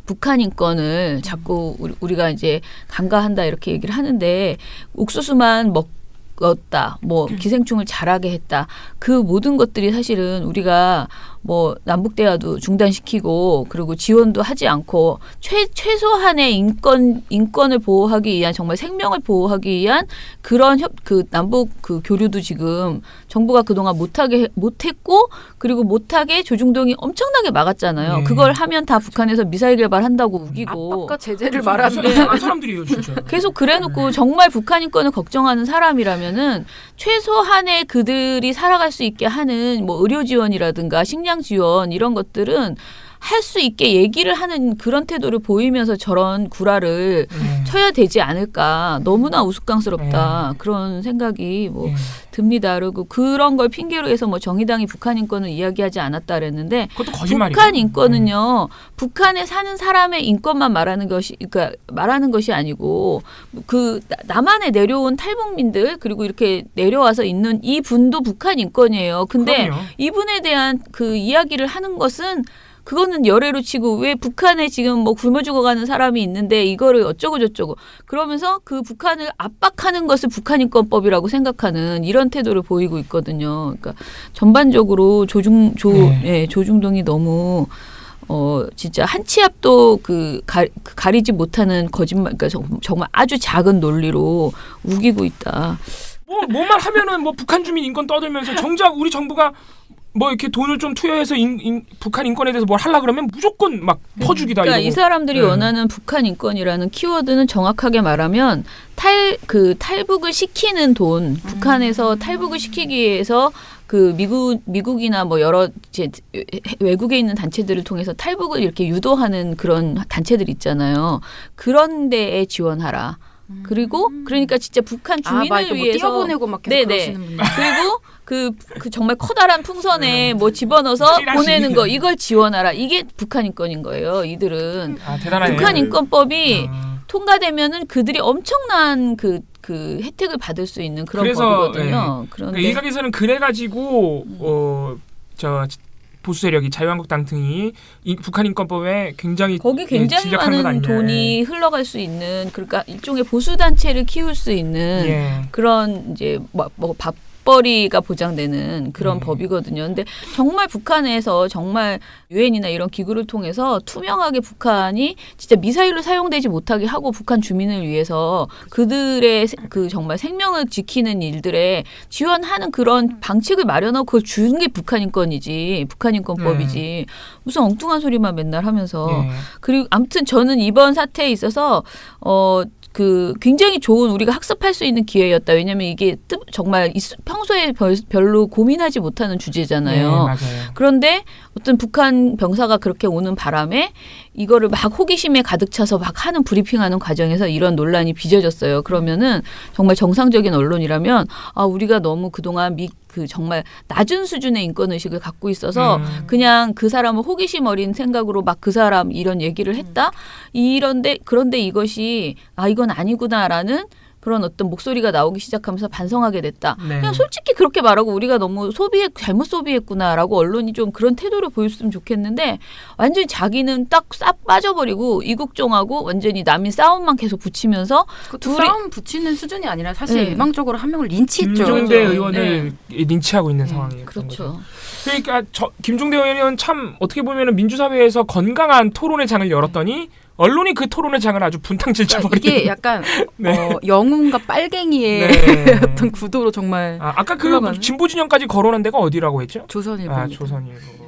북한 인권을 자꾸 우리가 이제 간과한다 이렇게 얘기를 하는데 옥수수만 먹었다, 뭐 기생충을 자라게 했다. 그 모든 것들이 사실은 우리가 뭐 남북 대화도 중단시키고 그리고 지원도 하지 않고 최소한의 인권을 보호하기 위한 정말 생명을 보호하기 위한 그런 그 남북 그 교류도 지금 정부가 그동안 못했고 그리고 못하게 조중동이 엄청나게 막았잖아요. 네. 그걸 하면 다 북한에서 미사일 개발한다고 우기고 압박과 제재를 말하는데 이상한 사람들이에요, 진짜. 계속 그래놓고 정말 북한 인권을 걱정하는 사람이라면은 최소한의 그들이 살아갈 수 있게 하는 뭐 의료 지원이라든가 식량 지원 이런 것들은 할 수 있게 얘기를 하는 그런 태도를 보이면서 저런 구라를 쳐야 되지 않을까. 너무나 우스꽝스럽다. 그런 생각이 뭐 듭니다. 그리고 그런 걸 핑계로 해서 뭐 정의당이 북한 인권을 이야기하지 않았다 그랬는데 그것도 거짓말이죠. 북한 인권은요. 북한에 사는 사람의 인권만 말하는 것이 아니고 그 남한에 내려온 탈북민들 그리고 이렇게 내려와서 있는 이 분도 북한 인권이에요. 근데 그럼요. 이분에 대한 그 이야기를 하는 것은 그거는 열애로 치고 왜 북한에 지금 뭐 굶어 죽어가는 사람이 있는데 이거를 어쩌고 저쩌고 그러면서 그 북한을 압박하는 것을 북한인권법이라고 생각하는 이런 태도를 보이고 있거든요. 그러니까 전반적으로 조중동이 너무 진짜 한 치 앞도 가리지 못하는 거짓말, 그러니까 정말 아주 작은 논리로 우기고 있다. 뭐만 하면은 뭐 북한 주민 인권 떠들면서 정작 우리 정부가 뭐 이렇게 돈을 좀 투여해서 북한 인권에 대해서 뭘 하려 그러면 무조건 막 퍼주기다. 그러니까 이러고. 이 사람들이 원하는 북한 인권이라는 키워드는 정확하게 말하면 탈북을 시키는 돈, 북한에서 탈북을 시키기 위해서 그 미국이나 뭐 여러 외국에 있는 단체들을 통해서 탈북을 이렇게 유도하는 그런 단체들 있잖아요. 그런 데에 지원하라. 그리고 그러니까 진짜 북한 주민을 위해서 띄워보내고 막 계속 그러시는 분들. 그리고 그 정말 커다란 풍선에 뭐 집어넣어서 보내는 거 이걸 지원하라. 이게 북한 인권인 거예요. 이들은 대단하네요. 북한 인권법이 통과되면은 그들이 엄청난 그 혜택을 받을 수 있는 그런 법이거든요. 그런데 일각에서는 그래가지고 보수 세력이 자유한국당 등이 북한 인권법에 굉장히 거기 굉장히 많은 돈이 흘러갈 수 있는 그러니까 일종의 보수 단체를 키울 수 있는 그런 이제 뭐 맞벌이가 보장되는 그런 법이거든요. 근데 정말 북한에서 정말 유엔이나 이런 기구를 통해서 투명하게 북한이 진짜 미사일로 사용되지 못하게 하고 북한 주민을 위해서 그들의 그 정말 생명을 지키는 일들에 지원하는 그런 방책을 마련하고 그걸 주는 게 북한인권이지, 북한인권법이지. 무슨 엉뚱한 소리만 맨날 하면서. 그리고 아무튼 저는 이번 사태에 있어서 그 굉장히 좋은 우리가 학습할 수 있는 기회였다. 왜냐하면 이게 정말 평소에 별로 고민하지 못하는 주제잖아요. 네, 맞아요. 그런데 어떤 북한 병사가 그렇게 오는 바람에 이거를 막 호기심에 가득 차서 막 하는 브리핑하는 과정에서 이런 논란이 빚어졌어요. 그러면은 정말 정상적인 언론이라면 우리가 너무 그동안 그 정말 낮은 수준의 인권의식을 갖고 있어서 그냥 그 사람을 호기심 어린 생각으로 막 그 사람 이런 얘기를 했다. 그런데 이것이 이건 아니구나라는 그런 어떤 목소리가 나오기 시작하면서 반성하게 됐다. 네. 그냥 솔직히 그렇게 말하고 우리가 너무 잘못 소비했구나라고 언론이 좀 그런 태도를 보였으면 좋겠는데 완전히 자기는 딱 싹 빠져버리고 이국종하고 완전히 남인 싸움만 계속 붙이면서 싸움 붙이는 수준이 아니라 사실 일방적으로 한 명을 린치했죠. 김종대 의원을 린치하고 있는 상황이에요. 그렇죠. 그러니까 김종대 의원은 참 어떻게 보면 민주사회에서 건강한 토론의 장을 열었더니 언론이 그 토론의 장을 아주 분탕질쳐버리는. 이게 약간 영웅과 빨갱이의 어떤 구도로 정말. 아까 그 진보 진영까지 거론한 데가 어디라고 했죠? 조선일보. 조선일보.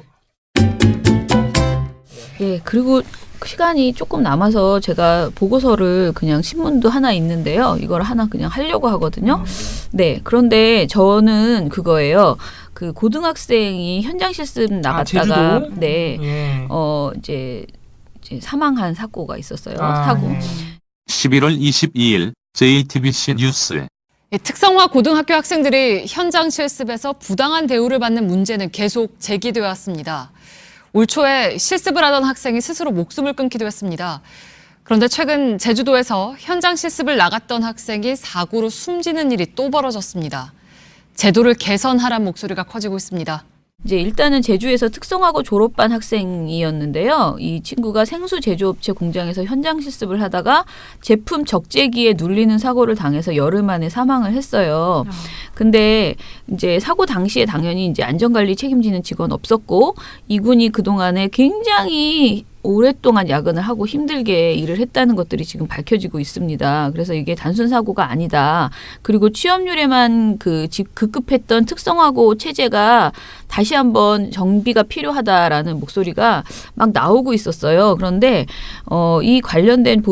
예, 그리고 시간이 조금 남아서 제가 보고서를 그냥 신문도 하나 있는데요. 이걸 하나 그냥 하려고 하거든요. 네, 그런데 저는 그거예요. 그 고등학생이 현장 실습 나갔다가 이제 사망한 사고가 있었어요. 사고. 11월 22일 JTBC 뉴스. 특성화 고등학교 학생들이 현장 실습에서 부당한 대우를 받는 문제는 계속 제기되어 왔습니다. 올 초에 실습을 하던 학생이 스스로 목숨을 끊기도 했습니다. 그런데 최근 제주도에서 현장 실습을 나갔던 학생이 사고로 숨지는 일이 또 벌어졌습니다. 제도를 개선하란 목소리가 커지고 있습니다. 이제 일단은 제주에서 특성화고 졸업반 학생이었는데요. 이 친구가 생수 제조업체 공장에서 현장 실습을 하다가 제품 적재기에 눌리는 사고를 당해서 열흘 만에 사망을 했어요. 근데 이제 사고 당시에 당연히 이제 안전관리 책임지는 직원 없었고 이군이 그동안에 굉장히 오랫동안 야근을 하고 힘들게 일을 했다는 것들이 지금 밝혀지고 있습니다. 그래서 이게 단순 사고가 아니다. 그리고 취업률에만 급급했던 특성화고 체제가 다시 한번 정비가 필요하다라는 목소리가 막 나오고 있었어요. 그런데 이 관련된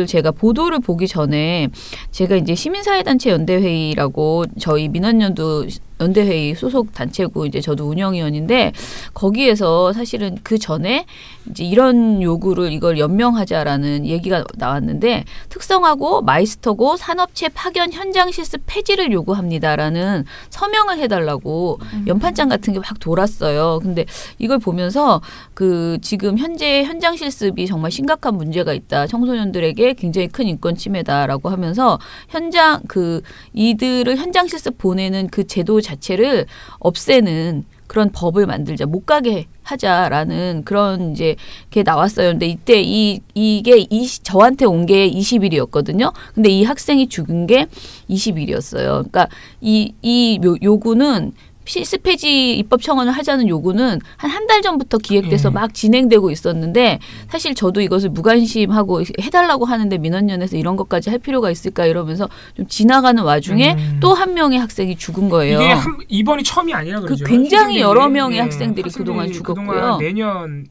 제가 보도를 보기 전에 제가 이제 시민사회단체 연대회의라고 저희 민원연도 연대회의 소속 단체고 이제 저도 운영위원인데 거기에서 사실은 그 전에 이제 이런 요구를 이걸 연명하자라는 얘기가 나왔는데 특성화고 마이스터고 산업체 파견 현장 실습 폐지를 요구합니다라는 서명을 해달라고 연판장 같은 게 막 돌았어요. 근데 이걸 보면서 지금 현재 현장 실습이 정말 심각한 문제가 있다. 청소년들에게 굉장히 큰 인권 침해다라고 하면서 이들을 현장 실습 보내는 그 제도 자체를 없애는 그런 법을 만들자, 못 가게 하자라는 그런 이제 게 나왔어요. 근데 이때 이게 저한테 온 게 20일이었거든요. 근데 이 학생이 죽은 게 20일이었어요. 그러니까 이 요구는 실습 폐지 입법 청원을 하자는 요구는 한 달 전부터 기획돼서 막 진행되고 있었는데 사실 저도 이것을 무관심하고 해달라고 하는데 민원연에서 이런 것까지 할 필요가 있을까 이러면서 좀 지나가는 와중에 또 한 명의 학생이 죽은 거예요. 이게 이번이 처음이 아니라 그러죠. 굉장히 여러 명의 학생들이 그동안 죽었고요. 그동안 매년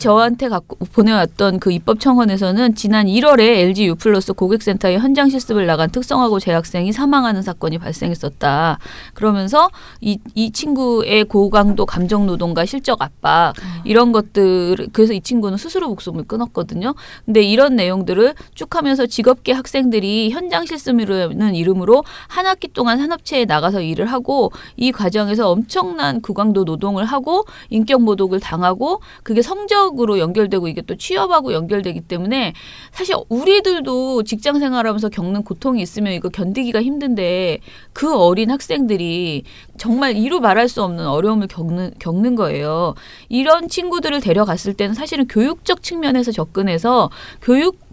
저한테 보내왔던 그 입법 청원에서는 지난 1월에 LG U+ 고객센터에 현장 실습을 나간 특성화고 재학생이 사망하는 사건이 발생했었다. 그러면서 이 친구의 고강도 감정 노동과 실적 압박 이런 것들 그래서 이 친구는 스스로 목숨을 끊었거든요. 근데 이런 내용들을 쭉 하면서 직업계 학생들이 현장 실습이라는 이름으로 한 학기 동안 산업체에 나가서 일을 하고 이 과정에서 엄청난 고강도 노동을 하고 인격 모독을 당하고 그게 성적으로 연결되고 이게 또 취업하고 연결되기 때문에 사실 우리들도 직장 생활하면서 겪는 고통이 있으면 이거 견디기가 힘든데 그 어린 학생들이 정말 이루 말할 수 없는 어려움을 겪는 거예요. 이런 친구들을 데려갔을 때는 사실은 교육적 측면에서 접근해서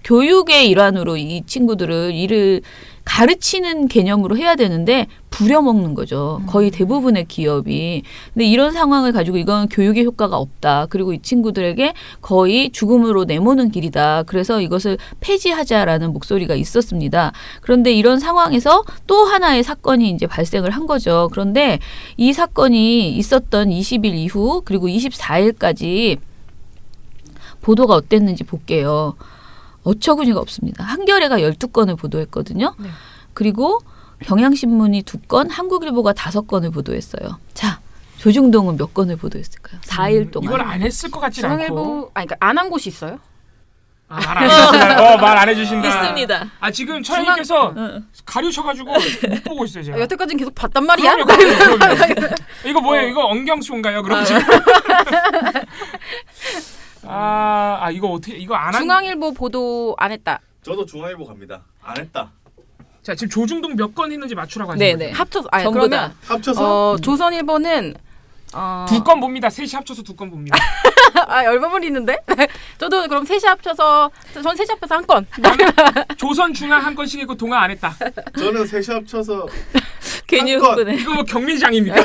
교육의 일환으로 이 친구들을 일을 가르치는 개념으로 해야 되는데 부려먹는 거죠. 거의 대부분의 기업이. 근데 이런 상황을 가지고 이건 교육의 효과가 없다. 그리고 이 친구들에게 거의 죽음으로 내모는 길이다. 그래서 이것을 폐지하자라는 목소리가 있었습니다. 그런데 이런 상황에서 또 하나의 사건이 이제 발생을 한 거죠. 그런데 이 사건이 있었던 20일 이후 그리고 24일까지 보도가 어땠는지 볼게요. 어처구니가 없습니다. 한겨레가 12건을 보도했거든요. 네. 그리고 경향신문이 2건, 한국일보가 5건을 보도했어요. 자, 조중동은 몇 건을 보도했을까요? 4일 동안. 이걸 안 했을 것 같진 않고. 그러니까 안 한 곳이 있어요? 말 안 해주신다. 있습니다. 지금 처형님께서 가려셔가지고 못 보고 있어요. 제가. 여태까지는 계속 봤단 말이야? 그럼요. 이거 뭐예요? 이거 언경쇼인가요? 그럼 지금. 이거 어떻게 이거 안 한? 중앙일보 보도 안 했다. 저도 중앙일보 갑니다. 안 했다. 자, 지금 조중동 몇 건 했는지 맞추라고 하시는 거죠? 합쳐서 그러면 합쳐서 조선일보는 2건 봅니다. 셋이 합쳐서 2건 봅니다. 얼마만 있는데? 저도 그럼 셋이 합쳐서 전 셋이 합쳐서 한 건. 조선 중앙 한 건씩 했고 동아 안 했다. 저는 셋이 합쳐서 괜히 흥분해. 이거 뭐 경리장입니까?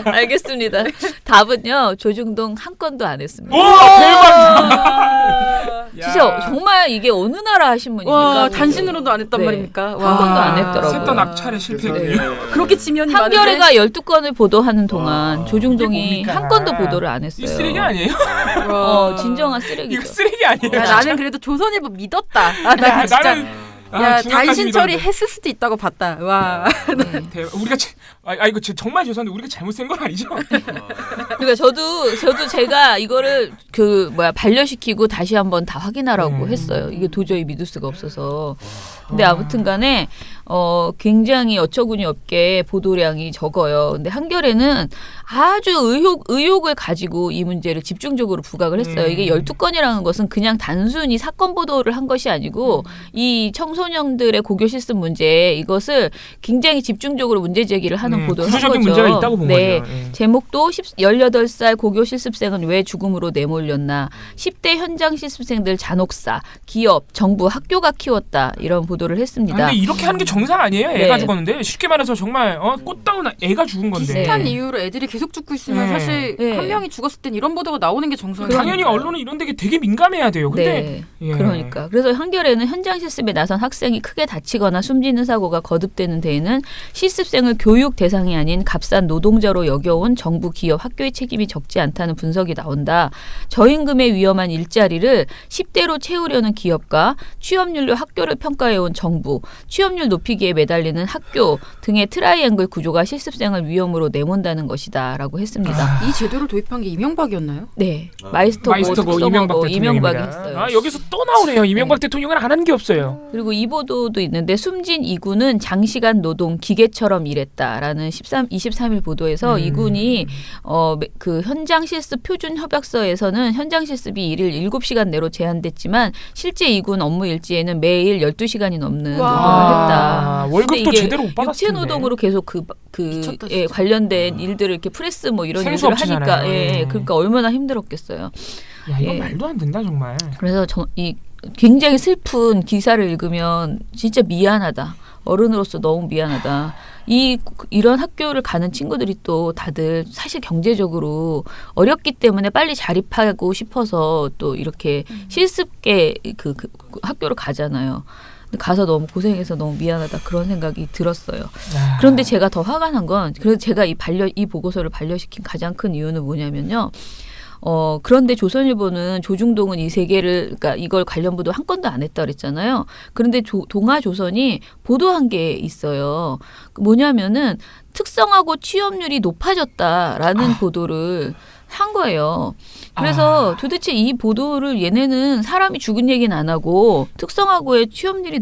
알겠습니다. 답은요. 조중동 한 건도 안 했습니다. 오, 대박! 진짜 정말 이게 어느 나라 신문입니까? 단신으로도 안 했단 말입니까? 한 건도 안 했더라고요. 셋 다 낙찰에 실패했군요. 그렇게 지면이 한겨레가 12건을 보도하는 동안 조중동이 한 건도 보도를 안 했어요. 이 쓰레기 아니에요? 진정한 쓰레기죠. 이거 쓰레기 아니에요? 나는 그래도 조선일보 믿었다. 나 진짜. 단신 처리했을 수도 있다고 봤다. 와. 우리가 이거 정말 죄송한데 우리가 잘못 쓴 건 아니죠? 그러니까 저도 제가 이거를 반려시키고 다시 한번 다 확인하라고 했어요. 이게 도저히 믿을 수가 없어서. 근데 아무튼간에 굉장히 어처구니 없게 보도량이 적어요. 근데 한겨레는 아주 의혹을 가지고 이 문제를 집중적으로 부각을 했어요. 이게 12건이라는 것은 그냥 단순히 사건 보도를 한 것이 아니고 이 청소년들의 고교 실습 문제 이것을 굉장히 집중적으로 문제 제기를 하는 보도를 한 거죠. 구조적인 문제가 있다고 본 거죠. 제목도 18살 고교 실습생은 왜 죽음으로 내몰렸나. 10대 현장 실습생들 잔혹사. 기업, 정부, 학교가 키웠다. 이런 보도를 했습니다. 근데 이렇게 하는 게 정상 아니에요? 애가 죽었는데 쉽게 말해서 정말 꽃다운 애가 죽은 건데. 비슷한 이유로 애들이 계속 죽고 있으면 사실 한 명이 죽었을 땐 이런 보도가 나오는 게 정상이에요. 당연히 언론은 이런 데 되게 민감해야 돼요. 근데 그러니까 그래서 한겨레는 현장 실습에 나선 학생이 크게 다치거나 숨지는 사고가 거듭되는 데에는 실습생을 교육 대상이 아닌 값싼 노동자로 여겨온 정부, 기업, 학교의 책임이 적지 않다는 분석이 나온다. 저임금의 위험한 일자리를 10대로 채우려는 기업과 취업률로 학교를 평가해온 정부, 취업률 높이기에 매달리는 학교 등의 트라이앵글 구조가 실습생을 위험으로 내몬다는 것이다 라고 했습니다. 이 제도를 도입한 게 이명박이었나요? 네. 마이스터고 이명박이 했어요. 여기서 또 나오네요. 이명박 대통령은 안 한 게 없어요. 그리고 이 보도도 있는데 숨진 이군은 장시간 노동 기계처럼 일했다라는 23일 보도에서 이군이 그 현장 실습 표준 협약서에서는 현장 실습이 일일 7시간 내로 제한됐지만 실제 이군 업무 일지에는 매일 12시간이 넘는 노동을 했다. 월급도 제대로 못 받았을 텐데. 육체 노동으로 계속 관련된 일들을 이렇게 프레스 이런 일들을 하니까 그러니까 얼마나 힘들었겠어요. 이건 말도 안 된다 정말. 그래서 굉장히 슬픈 기사를 읽으면 진짜 미안하다. 어른으로서 너무 미안하다. 이런 학교를 가는 친구들이 또 다들 사실 경제적으로 어렵기 때문에 빨리 자립하고 싶어서 또 이렇게 실습계 그 학교를 가잖아요. 근데 가서 너무 고생해서 너무 미안하다 그런 생각이 들었어요. 그런데 제가 더 화가 난 건 그래서 제가 이 보고서를 반려시킨 가장 큰 이유는 뭐냐면요. 그런데 조선일보는 조중동은 이 세 개를, 그러니까 이걸 관련 보도 한 건도 안 했다 그랬잖아요. 그런데 동아조선이 보도한 게 있어요. 뭐냐면은 특성화고 취업률이 높아졌다라는 보도를 한 거예요. 그래서 도대체 이 보도를 얘네는 사람이 죽은 얘기는 안 하고 특성화고의 취업률이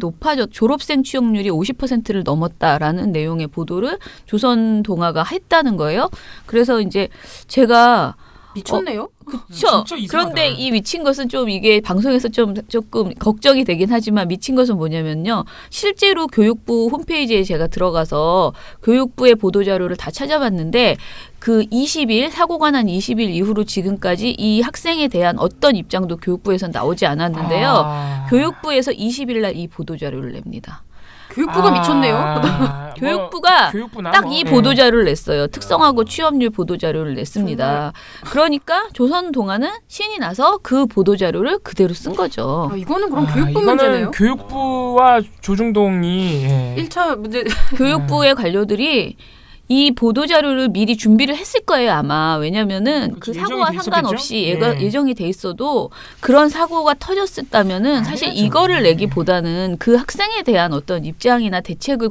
졸업생 취업률이 50%를 넘었다라는 내용의 보도를 조선동아가 했다는 거예요. 그래서 이제 제가 미쳤네요. 그렇죠. 그런데 이 미친 것은 좀 이게 방송에서 조금 걱정이 되긴 하지만 미친 것은 뭐냐면요. 실제로 교육부 홈페이지에 제가 들어가서 교육부의 보도자료를 다 찾아봤는데 그 20일 사고가 난 20일 이후로 지금까지 이 학생에 대한 어떤 입장도 교육부에서 나오지 않았는데요. 교육부에서 20일 날 이 보도자료를 냅니다. 교육부가 미쳤네요. 교육부가 딱 이 보도자료를 냈어요. 특성화고 취업률 보도자료를 냈습니다. 그러니까 조선동아는 신이 나서 그 보도자료를 그대로 쓴 거죠. 이거는 그럼 교육부 이거는 문제네요. 교육부와 조중동이 1차 문제. 교육부의 관료들이 이 보도자료를 미리 준비를 했을 거예요, 아마. 왜냐면은 그 사고와 상관없이 예정이 돼 있어도 그런 사고가 터졌었다면은 사실 이거를 내기보다는 그 학생에 대한 어떤 입장이나 대책을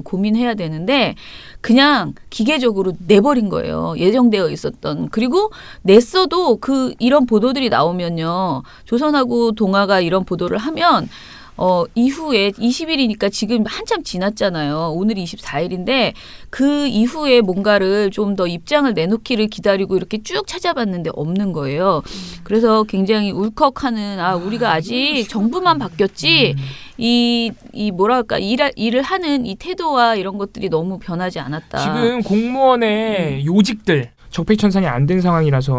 고민해야 되는데 그냥 기계적으로 내버린 거예요. 예정되어 있었던. 그리고 냈어도 이런 보도들이 나오면요. 조선하고 동아가 이런 보도를 하면 이후에 20일이니까 지금 한참 지났잖아요. 오늘이 24일인데 그 이후에 뭔가를 좀 더 입장을 내놓기를 기다리고 이렇게 쭉 찾아봤는데 없는 거예요. 그래서 굉장히 울컥하는 우리가 아직 정부만 바뀌었지 이 뭐랄까 일을 하는 이 태도와 이런 것들이 너무 변하지 않았다. 지금 공무원의 요직들 적폐청산이 안 된 상황이라서.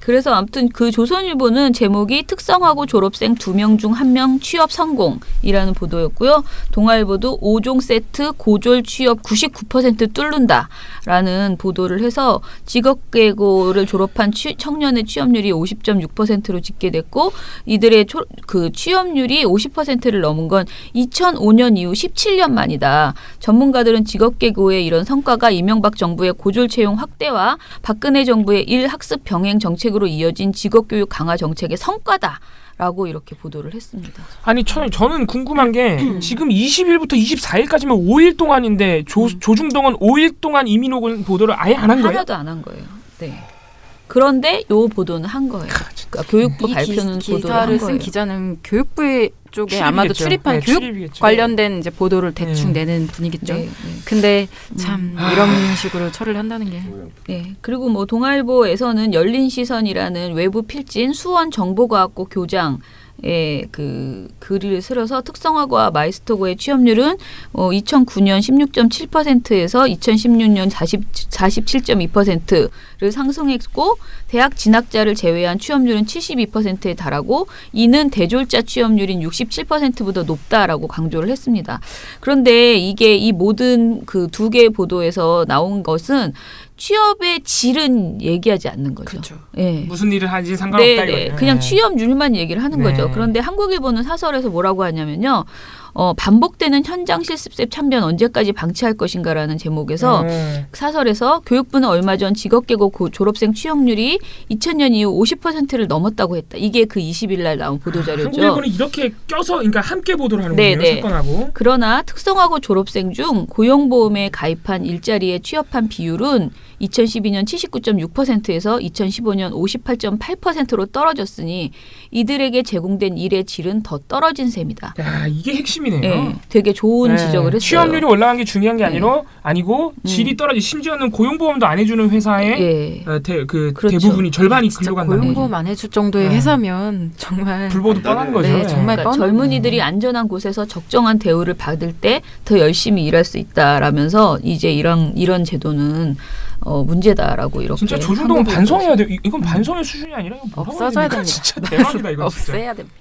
그래서 아무튼 그 조선일보는 제목이 특성화고 졸업생 2명 중 1명 취업 성공이라는 보도였고요. 동아일보도 5종 세트 고졸 취업 99% 뚫는다라는 보도를 해서 직업계고를 졸업한 청년의 취업률이 50.6%로 집계됐고 이들의 그 취업률이 50%를 넘은 건 2005년 이후 17년 만이다. 전문가들은 직업계고의 이런 성과가 이명박 정부의 고졸 채용 확대와 박근혜 정부의 일학습 병행 정책으로 이어진 직업교육 강화 정책의 성과다라고 이렇게 보도를 했습니다. 아니 저는 궁금한 게 지금 20일부터 24일까지면 5일 동안인데 조중동은 5일 동안 이민호군 보도를 아예 안 한 거예요? 하나도 안 한 거예요. 네. 그런데 요 보도는 한 거예요. 그러니까 교육부 발표는 보도를 한 거예요. 쓴 기자는 교육부 쪽에 아마도 출입한 교육 관련된 이제 보도를 대충 내는 분이겠죠. 근데 참 이런 식으로 처리를 한다는 게. 네. 그리고 뭐 동아일보에서는 열린 시선이라는 외부 필진 수원 정보과학고 교장 그 글을 실어서 특성화고와 마이스터고의 취업률은 2009년 16.7%에서 2016년 47.2%를 상승했고 대학 진학자를 제외한 취업률은 72%에 달하고 이는 대졸자 취업률인 67%보다 높다라고 강조를 했습니다. 그런데 이게 이 모든 그 두 개의 보도에서 나온 것은 취업의 질은 얘기하지 않는 거죠. 그렇죠. 네. 무슨 일을 하는지 상관없다 이거예요. 그냥 취업률만 얘기를 하는 거죠. 그런데 한국일보는 사설에서 뭐라고 하냐면요. 반복되는 현장 실습생 참변 언제까지 방치할 것인가라는 제목에서 사설에서 교육부는 얼마 전 직업계고 졸업생 취업률이 2000년 이후 50%를 넘었다고 했다. 이게 그 20일 날 나온 보도자료죠. 한국일보는 이렇게 껴서 그러니까 함께 보도를 하는군요. 사건하고. 그러나 특성화고 졸업생 중 고용보험에 가입한 일자리에 취업한 비율은 2012년 79.6%에서 2015년 58.8%로 떨어졌으니 이들에게 제공된 일의 질은 더 떨어진 셈이다. 야, 이게 핵심이네요. 네, 되게 좋은 지적을 했어요. 취업률이 올라간 게 중요한 게 아니고 질이 떨어지 심지어는 고용보험도 안 해주는 회사의 대부분이 절반이 글로 간다는 거죠. 고용보험 안 해줄 정도의 회사면 정말 불보도 뻔한 거죠. 네, 정말 그러니까 젊은이들이 안전한 곳에서 적정한 대우를 받을 때 더 열심히 일할 수 있다라면서 이제 이런 제도는 문제다라고 이렇게. 진짜 조중동은 반성해야 돼. 이건 반성의 수준이 아니라 없어져야 됩니다. 진짜 대박이다 이거. 없애야 됩니다.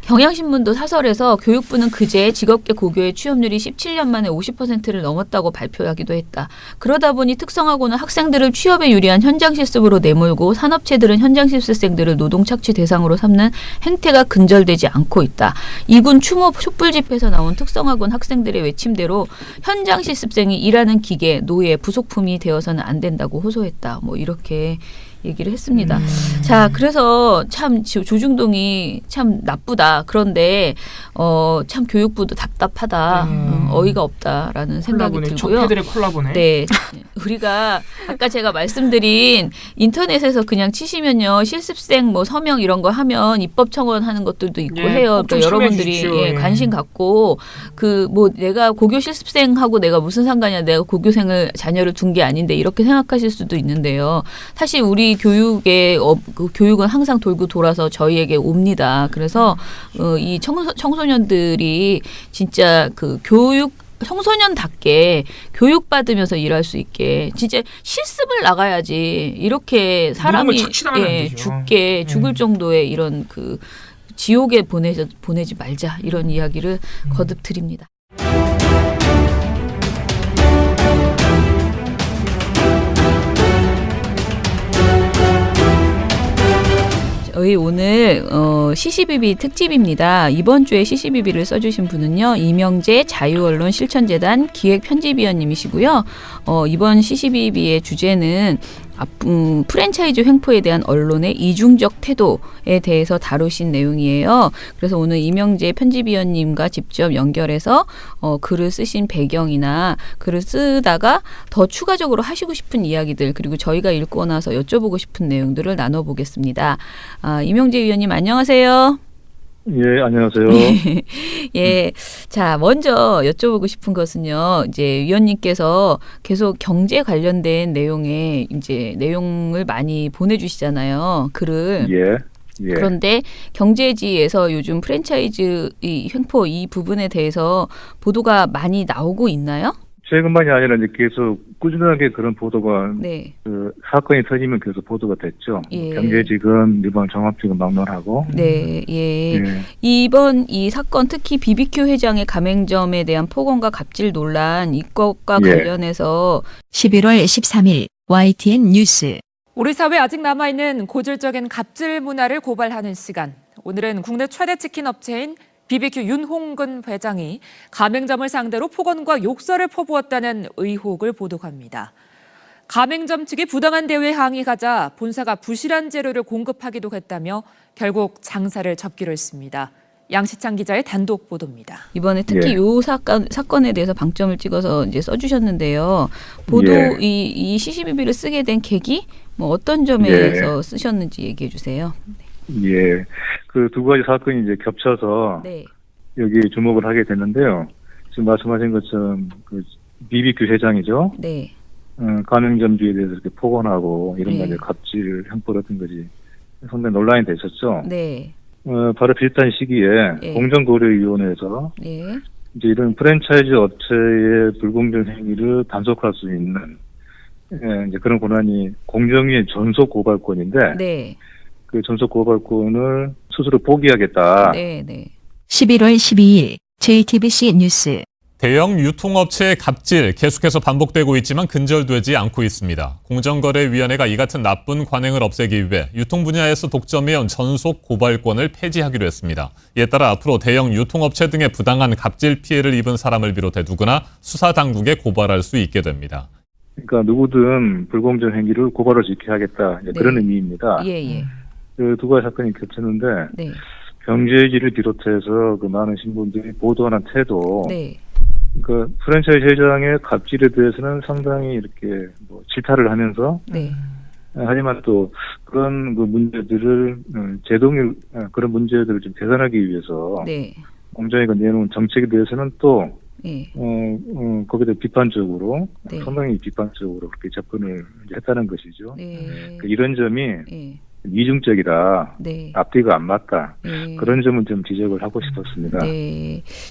경향신문도 사설에서 교육부는 그제 직업계 고교의 취업률이 17년 만에 50%를 넘었다고 발표하기도 했다. 그러다 보니 특성화고는 학생들을 취업에 유리한 현장 실습으로 내몰고 산업체들은 현장 실습생들을 노동 착취 대상으로 삼는 행태가 근절되지 않고 있다. 이군 추모 촛불 집회에서 나온 특성화고 학생들의 외침대로 현장 실습생이 일하는 기계, 노예, 부속품이 되어서는 안 된다고 호소했다. 뭐 이렇게 얘기를 했습니다. 자, 그래서 참 조중동이 참 나쁘다. 좋다. 그런데 참 교육부도 답답하다. 어이가 없다라는 생각이 콜라보네. 들고요. 적폐들의 콜라보네. 네. 우리가 아까 제가 말씀드린 인터넷에서 그냥 치시면요. 실습생 뭐 서명 이런 거 하면 입법 청원하는 것들도 있고 해요. 그러니까 여러분들이 관심 갖고 그 뭐 내가 고교 실습생하고 내가 무슨 상관이야. 내가 고교생을 자녀를 둔 게 아닌데 이렇게 생각하실 수도 있는데요. 사실 우리 그 교육은 항상 돌고 돌아서 저희에게 옵니다. 그래서 이 청소년들이 진짜 그 청소년답게 교육받으면서 일할 수 있게 진짜 실습을 나가야지 이렇게 사람이 죽을 정도의 이런 그 지옥에 보내지 말자 이런 이야기를 거듭 드립니다. 저희 오늘 시시비비 특집입니다. 이번 주에 시시비비를 써주신 분은요. 이명재 자유언론 실천재단 기획편집위원님이시고요. 이번 시시비비의 주제는 프랜차이즈 횡포에 대한 언론의 이중적 태도에 대해서 다루신 내용이에요. 그래서 오늘 이명재 편집위원님과 직접 연결해서 글을 쓰신 배경이나 글을 쓰다가 더 추가적으로 하시고 싶은 이야기들 그리고 저희가 읽고 나서 여쭤보고 싶은 내용들을 나눠보겠습니다. 이명재 위원님 안녕하세요. 예, 안녕하세요. 예. 자, 먼저 여쭤보고 싶은 것은요. 이제 위원님께서 계속 경제 관련된 내용을 많이 보내주시잖아요. 글을. 예. 그런데 경제지에서 요즘 프랜차이즈 이 횡포 이 부분에 대해서 보도가 많이 나오고 있나요? 최근만이 아니라 이제 계속 꾸준하게 그런 보도가 그 사건이 터지면 계속 보도가 됐죠. 예. 경제지금 일반 종합지금 막론하고. 네, 예. 이번 이 사건 특히 BBQ 회장의 가맹점에 대한 폭언과 갑질 논란 이것과 관련해서 11월 13일 YTN 뉴스. 우리 사회에 아직 남아있는 고질적인 갑질 문화를 고발하는 시간. 오늘은 국내 최대 치킨 업체인 BBQ 윤홍근 회장이 가맹점을 상대로 폭언과 욕설을 퍼부었다는 의혹을 보도합니다. 가맹점 측이 부당한 대우에 항의하자 본사가 부실한 재료를 공급하기도 했다며 결국 장사를 접기로 했습니다. 양시창 기자의 단독 보도입니다. 이번에 특히 이 사건에 대해서 방점을 찍어서 이제 써주셨는데요. 보도 이 시시비비를 쓰게 된 계기 뭐 어떤 점에서 쓰셨는지 얘기해 주세요. 예, 그 두 가지 사건이 이제 겹쳐서 여기 주목을 하게 됐는데요. 지금 말씀하신 것처럼 그 BBQ 회장이죠. 네. 가맹점주에 대해서 이렇게 폭언하고 이런 가지 갑질 횡포했던 것이 상당히 논란이 됐었죠. 네. 바로 비슷한 시기에 공정거래위원회에서 이제 이런 프랜차이즈 업체의 불공정 행위를 단속할 수 있는 이제 그런 권한이 공정위의 전속 고발권인데. 그 전속 고발권을 스스로 포기하겠다. 11월 12일 JTBC 뉴스. 대형 유통업체의 갑질 계속해서 반복되고 있지만 근절되지 않고 있습니다. 공정거래위원회가 이 같은 나쁜 관행을 없애기 위해 유통 분야에서 독점해온 전속 고발권을 폐지하기로 했습니다. 이에 따라 앞으로 대형 유통업체 등의 부당한 갑질 피해를 입은 사람을 비롯해 누구나 수사당국에 고발할 수 있게 됩니다. 그러니까 누구든 불공정 행위를 고발할 수 있게 하겠다. 그런 의미입니다. 그 두 가지 사건이 겹쳤는데 경제지를 비롯해서 그 많은 신분들이 보도하는 태도, 그 프랜차이즈 회장의 갑질에 대해서는 상당히 이렇게 뭐 질타를 하면서, 하지만 또 그런 그 문제들을 그런 문제들을 좀 개선하기 위해서 공정위가 내놓은 정책에 대해서는 또 거기에 대해 비판적으로 상당히 비판적으로 그렇게 접근을 했다는 것이죠. 이런 점이 이중적이다. 앞뒤가 안 맞다. 그런 점은 좀 지적을 하고 싶었습니다.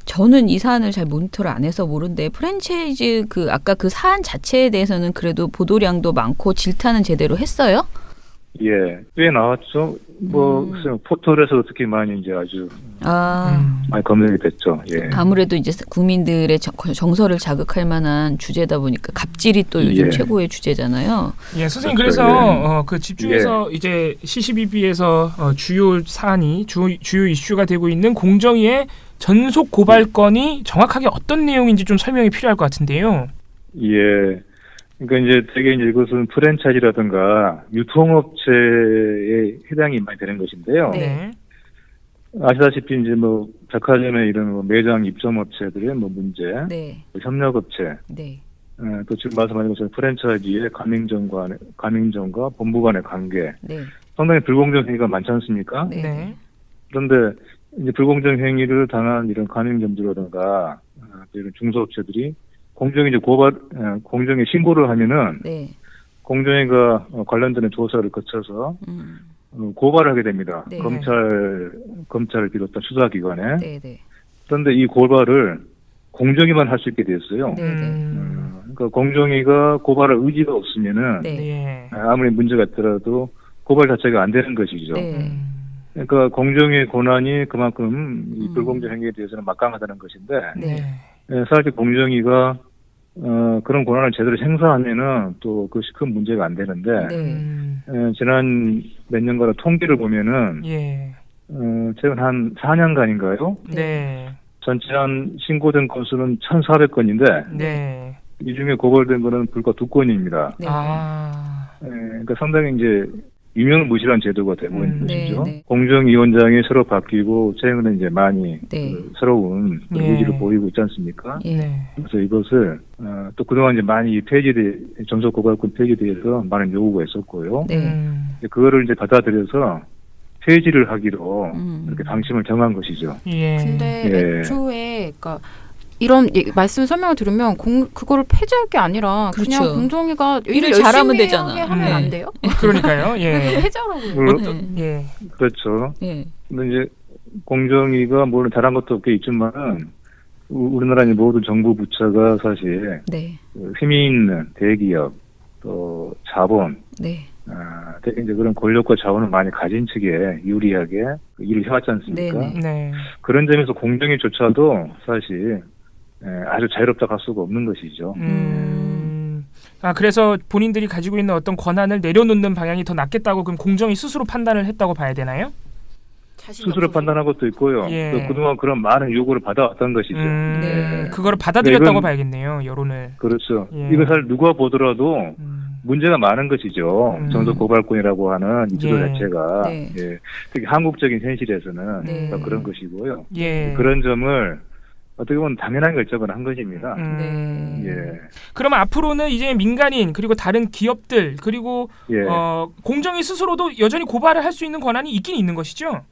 저는 이 사안을 잘 모니터를 안 해서 모르는데 프랜차이즈 아까 그 사안 자체에 대해서는 그래도 보도량도 많고 질타는 제대로 했어요? 예, 꽤 나왔죠. 뭐 포털에서 특히 많이 이제 아주 많이 검색이 됐죠. 아무래도 이제 국민들의 정서를 자극할 만한 주제다 보니까 갑질이 또 요즘 최고의 주제잖아요. 예, 선생님 그래서 그 집중해서 이제 시시비비에서 주요 사안이 주요 이슈가 되고 있는 공정위의 전속 고발건이 정확하게 어떤 내용인지 좀 설명이 필요할 것 같은데요. 예. 그러니까 이제 되게 이제 이것은 프랜차이즈라든가 유통업체에 해당이 많이 되는 것인데요. 아시다시피 이제 뭐 백화점의 이런 뭐 매장 입점업체들의 뭐 문제, 네. 협력업체, 네. 또 지금 말씀하신 것처럼 프랜차이즈의 가맹점과 본부 간의 관계, 네. 상당히 불공정 행위가 많지 않습니까? 네. 그런데 이제 불공정 행위를 당한 이런 가맹점들이라든가 이런 중소업체들이 공정위 공정에 신고를 하면은 네. 공정위가 관련되는 조사를 거쳐서 고발을 하게 됩니다. 네. 검찰을 비롯한 수사기관에. 네. 네. 그런데 이 고발을 공정위만 할 수 있게 되었어요. 네. 네. 그러니까 공정위가 고발할 의지가 없으면은 네. 아무리 문제가 있더라도 고발 자체가 안 되는 것이죠. 네. 그러니까 공정위의 권한이 그만큼 이 불공정 행위에 대해서는 막강하다는 것인데 사실 공정위가 그런 권한을 제대로 행사하면은 또 그것이 큰 문제가 안 되는데 지난 몇 년간의 통계를 보면은 최근 한 4년간인가요? 네. 전체 한 신고된 건수는 1,400건인데 이 중에 고발된 거는 불과 2건입니다. 그러니까 상당히 이제 유명무실한 제도가 되고 있는 것이죠. 공정위원장이 새로 바뀌고 최근에 이제 많이 새로운 의지를 보이고 있지 않습니까? 그래서 이것을 또 그동안 이제 많이 전속 고발권 폐지에 대해서 많은 요구가 있었고요. 그거를 이제 받아들여서 폐지를 하기로 이렇게 방침을 정한 것이죠. 근데 애초에 그러니까 이런 말씀 설명을 들으면 그거를 폐지할 게 아니라 그냥 공정위가 일을 잘하면 열심히 되잖아. 하면 안 돼요? 그러니까요. 폐지하라고요. 그렇죠. 근데 이제 공정위가 물론 잘한 것도 꽤 있지만은 우리나라의 모든 정부 부처가 사실 힘이 있는 대기업 또 자본 특히 이제 그런 권력과 자원을 많이 가진 측에 유리하게 일을 해왔지 않습니까? 그런 점에서 공정위조차도 사실 아주 자유롭다고 할 수가 없는 것이죠. 그래서 본인들이 가지고 있는 어떤 권한을 내려놓는 방향이 더 낫겠다고 그럼 공정위 스스로 판단을 했다고 봐야 되나요? 스스로 판단한 것도 있고요. 또 그동안 그런 많은 요구를 받아왔던 것이죠. 그거를 받아들였다고 봐야겠네요. 여론을. 그렇죠. 이거 사실 누가 보더라도 문제가 많은 것이죠. 전속 고발권이라고 하는 이 제도 자체가 특히 한국적인 현실에서는 그런 것이고요. 그런 점을 어떻게 보면 당연한 결정을 한 것입니다. 그러면 앞으로는 이제 민간인 그리고 다른 기업들 그리고 공정위 스스로도 여전히 고발을 할 수 있는 권한이 있긴 있는 것이죠?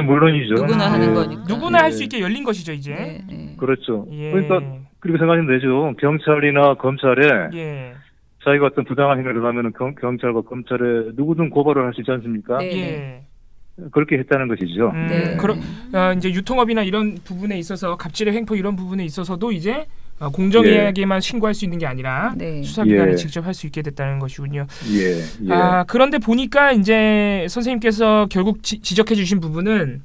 물론이죠. 누구나 하는 거니까. 누구나 할 수 있게 열린 것이죠, 이제. 그렇죠. 그러니까 그렇게 생각하면 되죠. 경찰이나 검찰에 자기가 어떤 부당한 행위를 하면은 경찰과 검찰에 누구든 고발을 할 수 있지 않습니까? 그렇게 했다는 것이죠. 이제 유통업이나 이런 부분에 있어서 갑질의 횡포 이런 부분에 있어서도 이제 공정위에게만 신고할 수 있는 게 아니라 수사기관이 직접 할 수 있게 됐다는 것이군요. 그런데 보니까 이제 선생님께서 결국 지적해 주신 부분은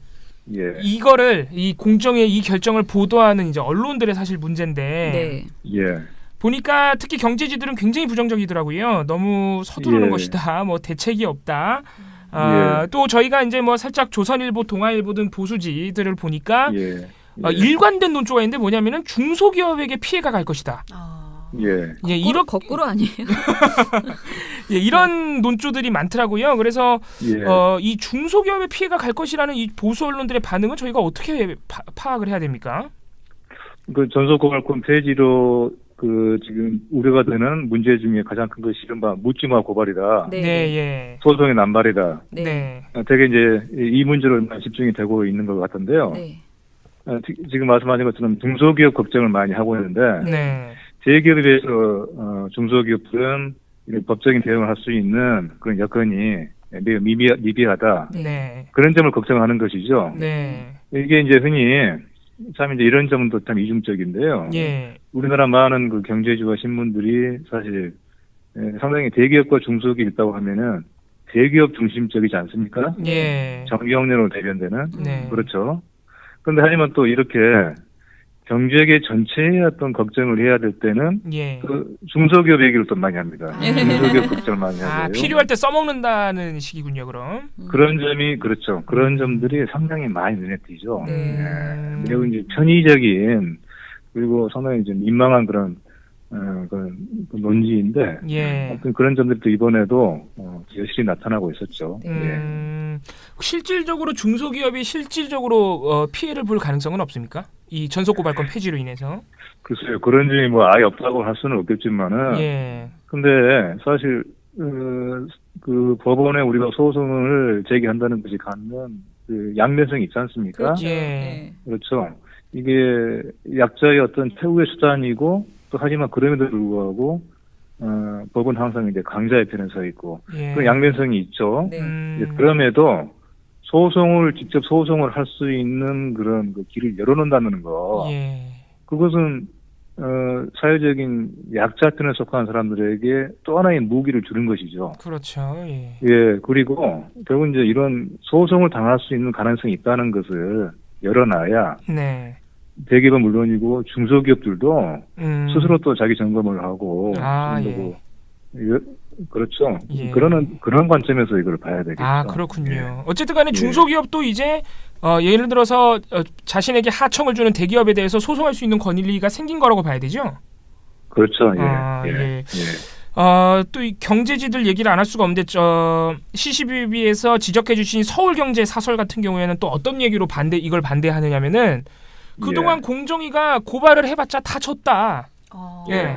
이거를 이 공정위의 이 결정을 보도하는 이제 언론들의 사실 문제인데 보니까 특히 경제지들은 굉장히 부정적이더라고요. 너무 서두르는 것이다. 뭐 대책이 없다. 또 저희가 이제 뭐 살짝 조선일보, 동아일보 등 보수지들을 보니까 일관된 논조가 있는데 뭐냐면은 중소기업에게 피해가 갈 것이다. 거꾸로 아니에요? 이런 논조들이 많더라고요. 그래서 이 중소기업에 피해가 갈 것이라는 이 보수 언론들의 반응은 저희가 어떻게 파악을 해야 됩니까? 그 전속고발권 폐지로 지금 우려가 되는 문제 중에 가장 큰 것이 이른바 묻지마 고발이다. 소송의 남발이다. 되게 이제 이 문제로 집중이 되고 있는 것 같은데요. 지금 말씀하신 것처럼 중소기업 걱정을 많이 하고 있는데 대기업에 비해서 중소기업들은 이런 법적인 대응을 할 수 있는 그런 여건이 매우 미비하다. 그런 점을 걱정하는 것이죠. 이게 이제 흔히 참 이제 이런 점도 참 이중적인데요. 우리나라 많은 그 경제지와 신문들이 사실 상당히 대기업과 중소기업이 있다고 하면은 대기업 중심적이지 않습니까? 정경련으로 대변되는 그렇죠. 그런데 하지만 또 이렇게 경제계 전체의 어떤 걱정을 해야 될 때는 그 중소기업 얘기를 또 많이 합니다. 중소기업 걱정을 많이 하고요. 필요할 때 써먹는다는 식이군요, 그럼. 그런 점이 그렇죠. 그런 점들이 상당히 많이 눈에 띄죠. 매우 이제 편의적인 그리고 상당히 이제 민망한 그런 논지인데 아무튼 그런 점들이 또 이번에도 여실히 나타나고 있었죠. 실질적으로 중소기업이 실질적으로 피해를 볼 가능성은 없습니까? 이 전속 고발권 폐지로 인해서. 글쎄요, 그런 점이 뭐 아예 없다고 할 수는 없겠지만은. 예. 근데 사실 그 법원에 우리가 소송을 제기한다는 것이 갖는 그 양면성이 있지 않습니까? 그렇죠. 예. 그렇죠. 이게 약자의 어떤 최후의 수단이고 또 하지만 그럼에도 불구하고 법은 항상 이제 강자의 편에 서 있고 그런 양면성이 있죠. 네. 그럼에도 직접 소송을 할 수 있는 그런 그 길을 열어놓는다는 거. 그것은 사회적인 약자 편에 속한 사람들에게 또 하나의 무기를 주는 것이죠. 그렇죠. 예. 예, 그리고 결국 이제 이런 소송을 당할 수 있는 가능성이 있다는 것을 열어놔야 네. 대기업은 물론이고 중소기업들도 스스로 또 자기 점검을 하고 그렇죠. 예. 그런 관점에서 이걸 봐야 되겠죠. 아, 그렇군요. 어쨌든 간에 중소기업도 이제 예를 들어서 자신에게 하청을 주는 대기업에 대해서 소송할 수 있는 권리가 생긴 거라고 봐야 되죠? 그렇죠. 또 이 경제지들 얘기를 안 할 수가 없는데 CCBB에서 지적해 주신 서울경제 사설 같은 경우에는 또 어떤 얘기로 이걸 반대하느냐면은 그동안 공정위가 고발을 해봤자 다 졌다. 예.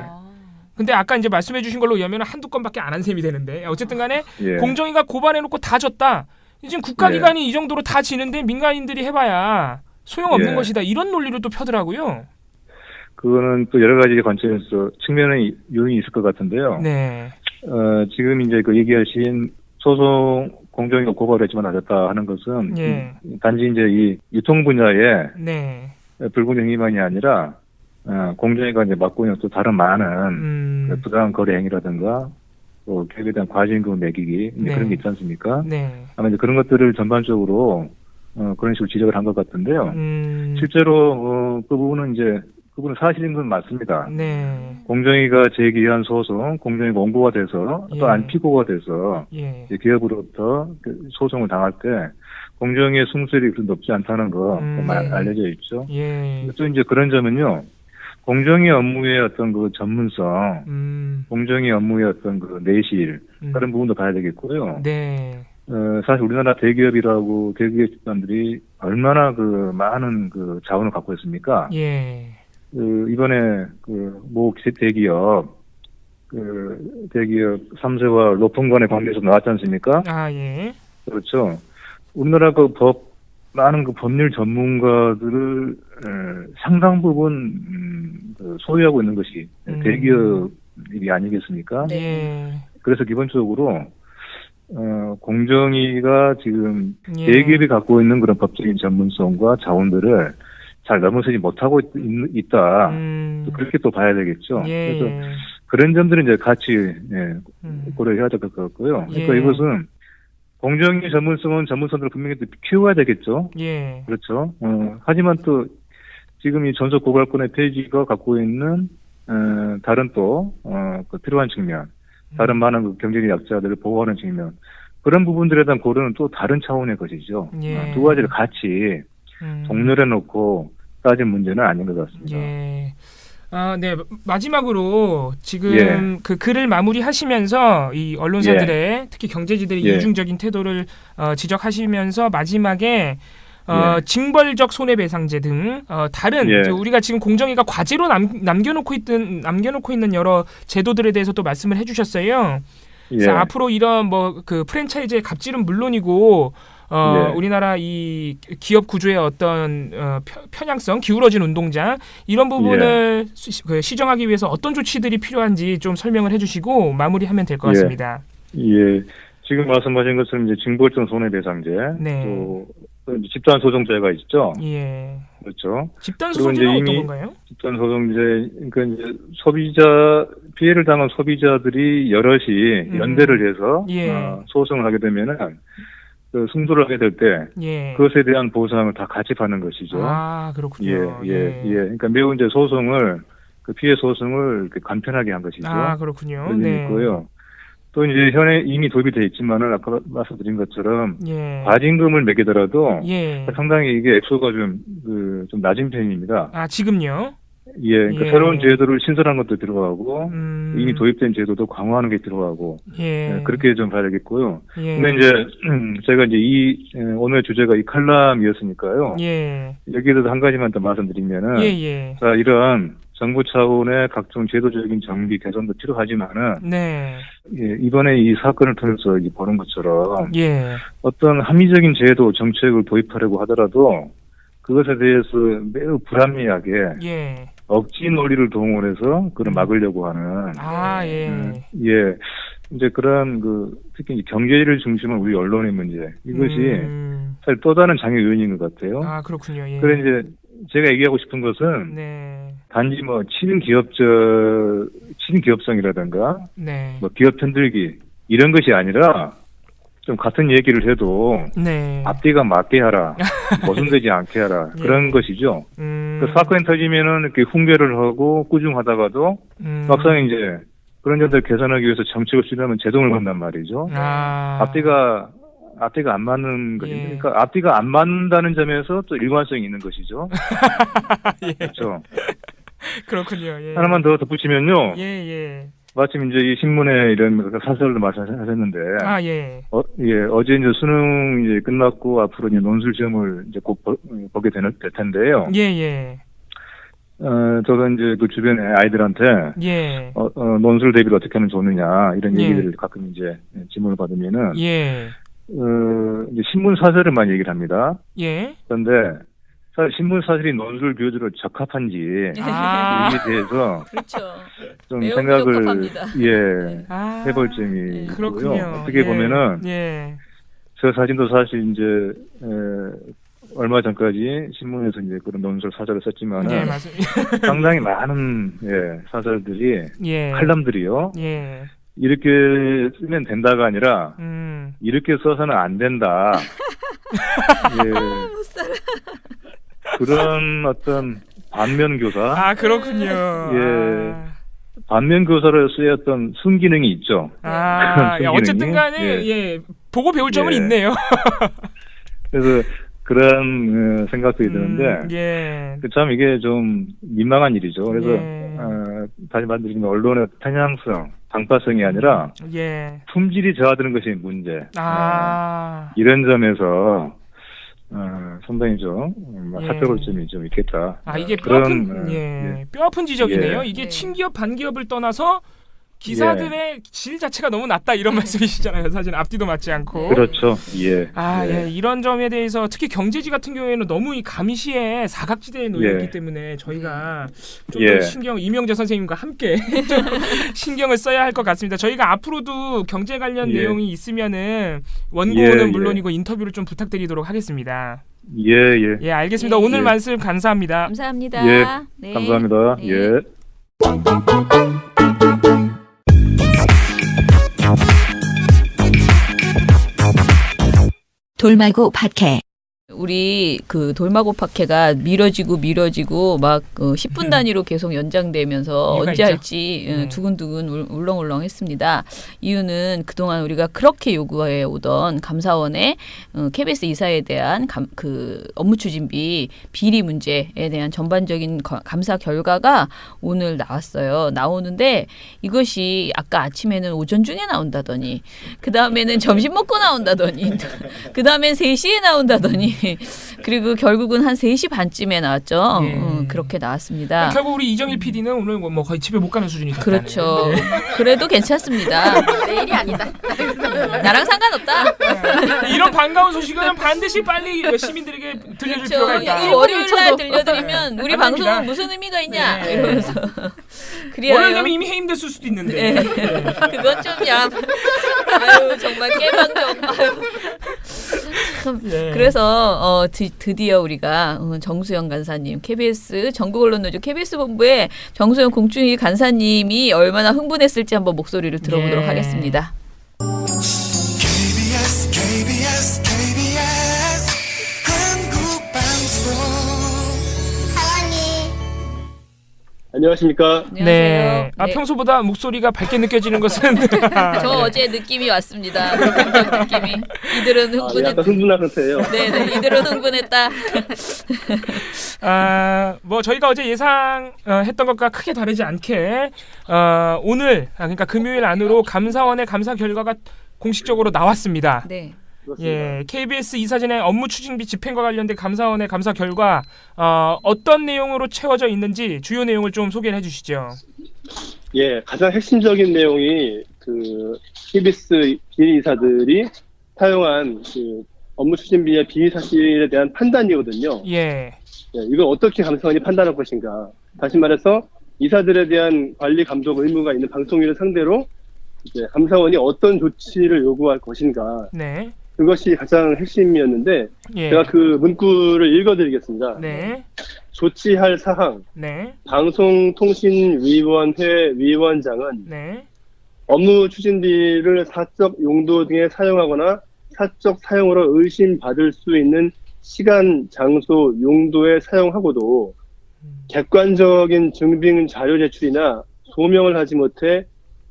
근데 아까 이제 말씀해 주신 걸로 의하면 한두 건밖에 안 한 셈이 되는데 어쨌든 간에 공정위가 고발해놓고 다 졌다. 지금 국가기관이 이 정도로 다 지는데 민간인들이 해봐야 소용없는 것이다. 이런 논리로 또 펴더라고요. 그거는 또 여러 가지 관점에서 측면의 요인이 있을 것 같은데요. 네. 지금 이제 그 얘기하신 소송 공정위가 고발을 했지만 안 됐다 하는 것은 단지 이제 이 유통 분야에 불공정 행위만이 아니라 공정위가 이제 맡고 있는 또 다른 많은 부당한 거래 행위라든가 또 기업에 대한 과징금 매기기 그런 게 있지 않습니까? 아마 이제 그런 것들을 전반적으로 그런 식으로 지적을 한 것 같은데요. 실제로 그 부분은 그분은 사실인 건 맞습니다. 공정위가 제기한 소송, 공정위가 원고가 돼서 또 안 피고가 돼서 기업으로부터 소송을 당할 때 공정위의 승수율이 그렇게 높지 않다는 거 알려져 있죠. 또 이제 그런 점은요. 공정위 업무의 어떤 그 전문성, 공정위 업무의 어떤 그 내실 그런 부분도 봐야 되겠고요. 사실 우리나라 대기업 집단들이 얼마나 그 많은 그 자원을 갖고 있습니까? 이번에 모 대기업 3세와 높은 관의 관계에서 나왔지 않습니까? 그렇죠. 우리나라 많은 그 법률 전문가들을 상당 부분 소유하고 있는 것이 대기업이 아니겠습니까? 그래서 기본적으로 공정위가 지금 대기업이 갖고 있는 그런 법적인 전문성과 자원들을 잘 넘어서지 못하고 있다. 그렇게 또 봐야 되겠죠. 그래서 그런 점들은 이제 같이 고려해야 될 것 같고요. 그러니까 이것은 공정위 전문성은 전문성들을 분명히 키워야 되겠죠. 그렇죠. 하지만 또 지금 이 전속 고발권의 폐지가 갖고 있는 다른 또 그 필요한 측면, 다른 많은 그 경제적 약자들을 보호하는 측면, 그런 부분들에 대한 고려는 또 다른 차원의 것이죠. 두 가지를 같이 동렬해 놓고 따진 문제는 아닌 것 같습니다. 네. 마지막으로 지금 그 글을 마무리하시면서 이 언론사들의 특히 경제지들의 이중적인 태도를 지적하시면서 마지막에 징벌적 손해배상제 등 다른 우리가 지금 공정위가 과제로 남겨놓고 있는 여러 제도들에 대해서 또 말씀을 해주셨어요. 그래서 앞으로 이런 그 프랜차이즈의 갑질은 물론이고 우리나라 이 기업 구조의 어떤 편향성, 기울어진 운동장 이런 부분을 시정하기 위해서 어떤 조치들이 필요한지 좀 설명을 해주시고 마무리하면 될 것 같습니다. 지금 말씀하신 것처럼 이제 징벌적 손해배상제, 또 집단 소송제가 있죠. 그렇죠. 집단 소송제는 어떤 건가요? 집단 소송제, 그러니까 이제 피해를 당한 소비자들이 여럿이 연대를 해서 소송을 하게 되면은. 승소를 하게 될 때 그것에 대한 보상을 다 같이 받는 것이죠. 아, 그렇군요. 그러니까 매우 이제 소송을 피해 소송을 간편하게 한 것이죠. 아, 그렇군요. 그런 점이 있고요. 또 이제 현에 이미 도입이 되어 있지만은 아까 말씀드린 것처럼 과징금을 매기더라도 상당히 이게 액수가 좀 낮은 편입니다. 아, 지금요? 그러니까 예. 새로운 제도를 신설한 것도 들어가고 이미 도입된 제도도 강화하는 게 들어가고 그렇게 좀 봐야겠고요. 근데 이제 제가 이제 오늘 주제가 이 칼럼이었으니까요. 여기에서 한 가지만 더 말씀드리면은 자, 이런 정부 차원의 각종 제도적인 정비 개선도 필요하지만은 이번에 이 사건을 통해서 보는 것처럼 어떤 합리적인 제도 정책을 도입하려고 하더라도 그것에 대해서 매우 불합리하게 억지 논리를 동원해서 그걸 막으려고 하는 이제 그런 특히 이제 경제를 중심으로 우리 언론의 문제 이것이 사실 또 다른 장애 요인인 것 같아요. 아, 그렇군요. 그래 이제 제가 얘기하고 싶은 것은 단지 뭐 친인 기업성이라든가 뭐 기업 편들기 이런 것이 아니라 좀 같은 얘기를 해도 앞뒤가 맞게 하라, 모순되지 않게 하라 그런 것이죠. 그 사건이 터지면은 이렇게 훈계를 하고 꾸중하다가도 막상 이제 그런 점들 개선하기 위해서 정책을 수립하면 제동을 건단 말이죠. 앞뒤가 안 맞는 것입니다. 그러니까 앞뒤가 안 맞는다는 점에서 또 일관성이 있는 것이죠. 그렇죠. 그렇군요. 하나만 더 덧붙이면요. 마침 이제 이 신문에 이런 사설도 말씀하셨는데, 어제 이제 수능 이제 끝났고 앞으로 이제 논술 시험을 이제 곧 보게 될 텐데요. 저도 이제 그 주변에 아이들한테 논술 대비를 어떻게 하면 좋느냐 이런 얘기들을 가끔 이제 질문을 받으면은 이제 신문 사설을 많이 얘기를 합니다. 그런데 사실 신문 사설이 논술 교재로 적합한지 여기에 대해서 좀 생각을 해볼 점이 있고요. 어떻게 보면은 저 사진도 사실 이제 얼마 전까지 신문에서 이제 그런 논술 사설을 썼지만 상당히 많은 사설들이 칼럼들이요. 이렇게 쓰면 된다가 아니라 이렇게 써서는 안 된다. 그런 어떤 반면 교사. 아, 그렇군요. 반면 교사로서의 어떤 순기능이 있죠. 어쨌든 간에 보고 배울 점은 있네요. 그래서 그런 생각들이 드는데 참 이게 좀 민망한 일이죠. 그래서 다시 말씀드리면 언론의 편향성, 방파성이 아니라 품질이 저하되는 것이 문제. 이런 점에서 상당히 좀 살펴볼 점이 좀 있겠다. 이게 뼈아픈 지적이네요. 이게 친기업 반기업을 떠나서 기사들의 질 자체가 너무 낮다 이런 말씀이시잖아요. 사실 앞뒤도 맞지 않고. 그렇죠. 이런 점에 대해서 특히 경제지 같은 경우에는 너무 이 감시의 사각지대에 놓여 있기 때문에 저희가 좀 더 이명재 선생님과 함께 좀 신경을 써야 할 것 같습니다. 저희가 앞으로도 경제 관련 내용이 있으면은 원고는 물론이고 인터뷰를 좀 부탁드리도록 하겠습니다. 알겠습니다. 오늘 말씀 감사합니다. 감사합니다. 감사합니다. 돌마고 팟캐. 우리 그 돌마고 팟캐가 미뤄지고 막 10분 단위로 계속 연장되면서 언제 할지 두근두근 울렁울렁했습니다. 이유는 그동안 우리가 그렇게 요구해 오던 감사원의 KBS 이사에 대한 그 업무 추진비 비리 문제에 대한 전반적인 감사 결과가 오늘 나왔어요. 나오는데 이것이 아까 아침에는 오전 중에 나온다더니 그 다음에는 점심 먹고 나온다더니 그 다음엔 3시에 나온다더니 그리고 결국은 한 3시 반쯤에 나왔죠. 그렇게 나왔습니다. 결국 우리 이정일 PD는 오늘 뭐 거의 집에 못 가는 수준이 됐다는. 그렇죠. 그래도 괜찮습니다. 내일이 아니다. 나랑 상관없다. 이런 반가운 소식은 반드시 빨리 시민들에게 들려줄 필요가 있다. 이 월요일 날 들려드리면 우리 방송은 무슨 의미가 있냐 이러면서. 월요일 되면 이미 해임됐을 수도 있는데. 그건 좀 아유 정말 깨방정. 그래서 드디어 우리가 정수영 간사님 KBS 전국언론노조 KBS 본부의 정수영 공중위 간사님이 얼마나 흥분했을지 한번 목소리를 들어보도록 하겠습니다. KBS 한국방송 안녕하십니까? 네. 아, 네. 평소보다 목소리가 밝게 느껴지는 것은 저 어제 느낌이 왔습니다. 느낌이. 이들은 흥분했다. 약간 흥분한 상태예요. 네네, 이들은 흥분했다. 뭐 저희가 어제 예상했던 것과 크게 다르지 않게 오늘 그러니까 금요일 안으로 감사원의 감사 결과가 공식적으로 나왔습니다. 네. 예, KBS 이사진의 업무 추진비 집행과 관련된 감사원의 감사 결과 어떤 내용으로 채워져 있는지 주요 내용을 좀 소개해 주시죠. 예, 가장 핵심적인 내용이 그 KBS 비리이사들이 사용한 그 업무 추진비의 비리 사실에 대한 판단이거든요. 예. 이걸 어떻게 감사원이 판단할 것인가. 다시 말해서 이사들에 대한 관리 감독 의무가 있는 방통위를 상대로 이제 감사원이 어떤 조치를 요구할 것인가. 네. 그것이 가장 핵심이었는데 예. 제가 그 문구를 읽어드리겠습니다. 네. 조치할 사항. 네. 방송통신위원회 위원장은 네. 업무 추진비를 사적 용도 등에 사용하거나 사적 사용으로 의심받을 수 있는 시간, 장소, 용도에 사용하고도 객관적인 증빙 자료 제출이나 소명을 하지 못해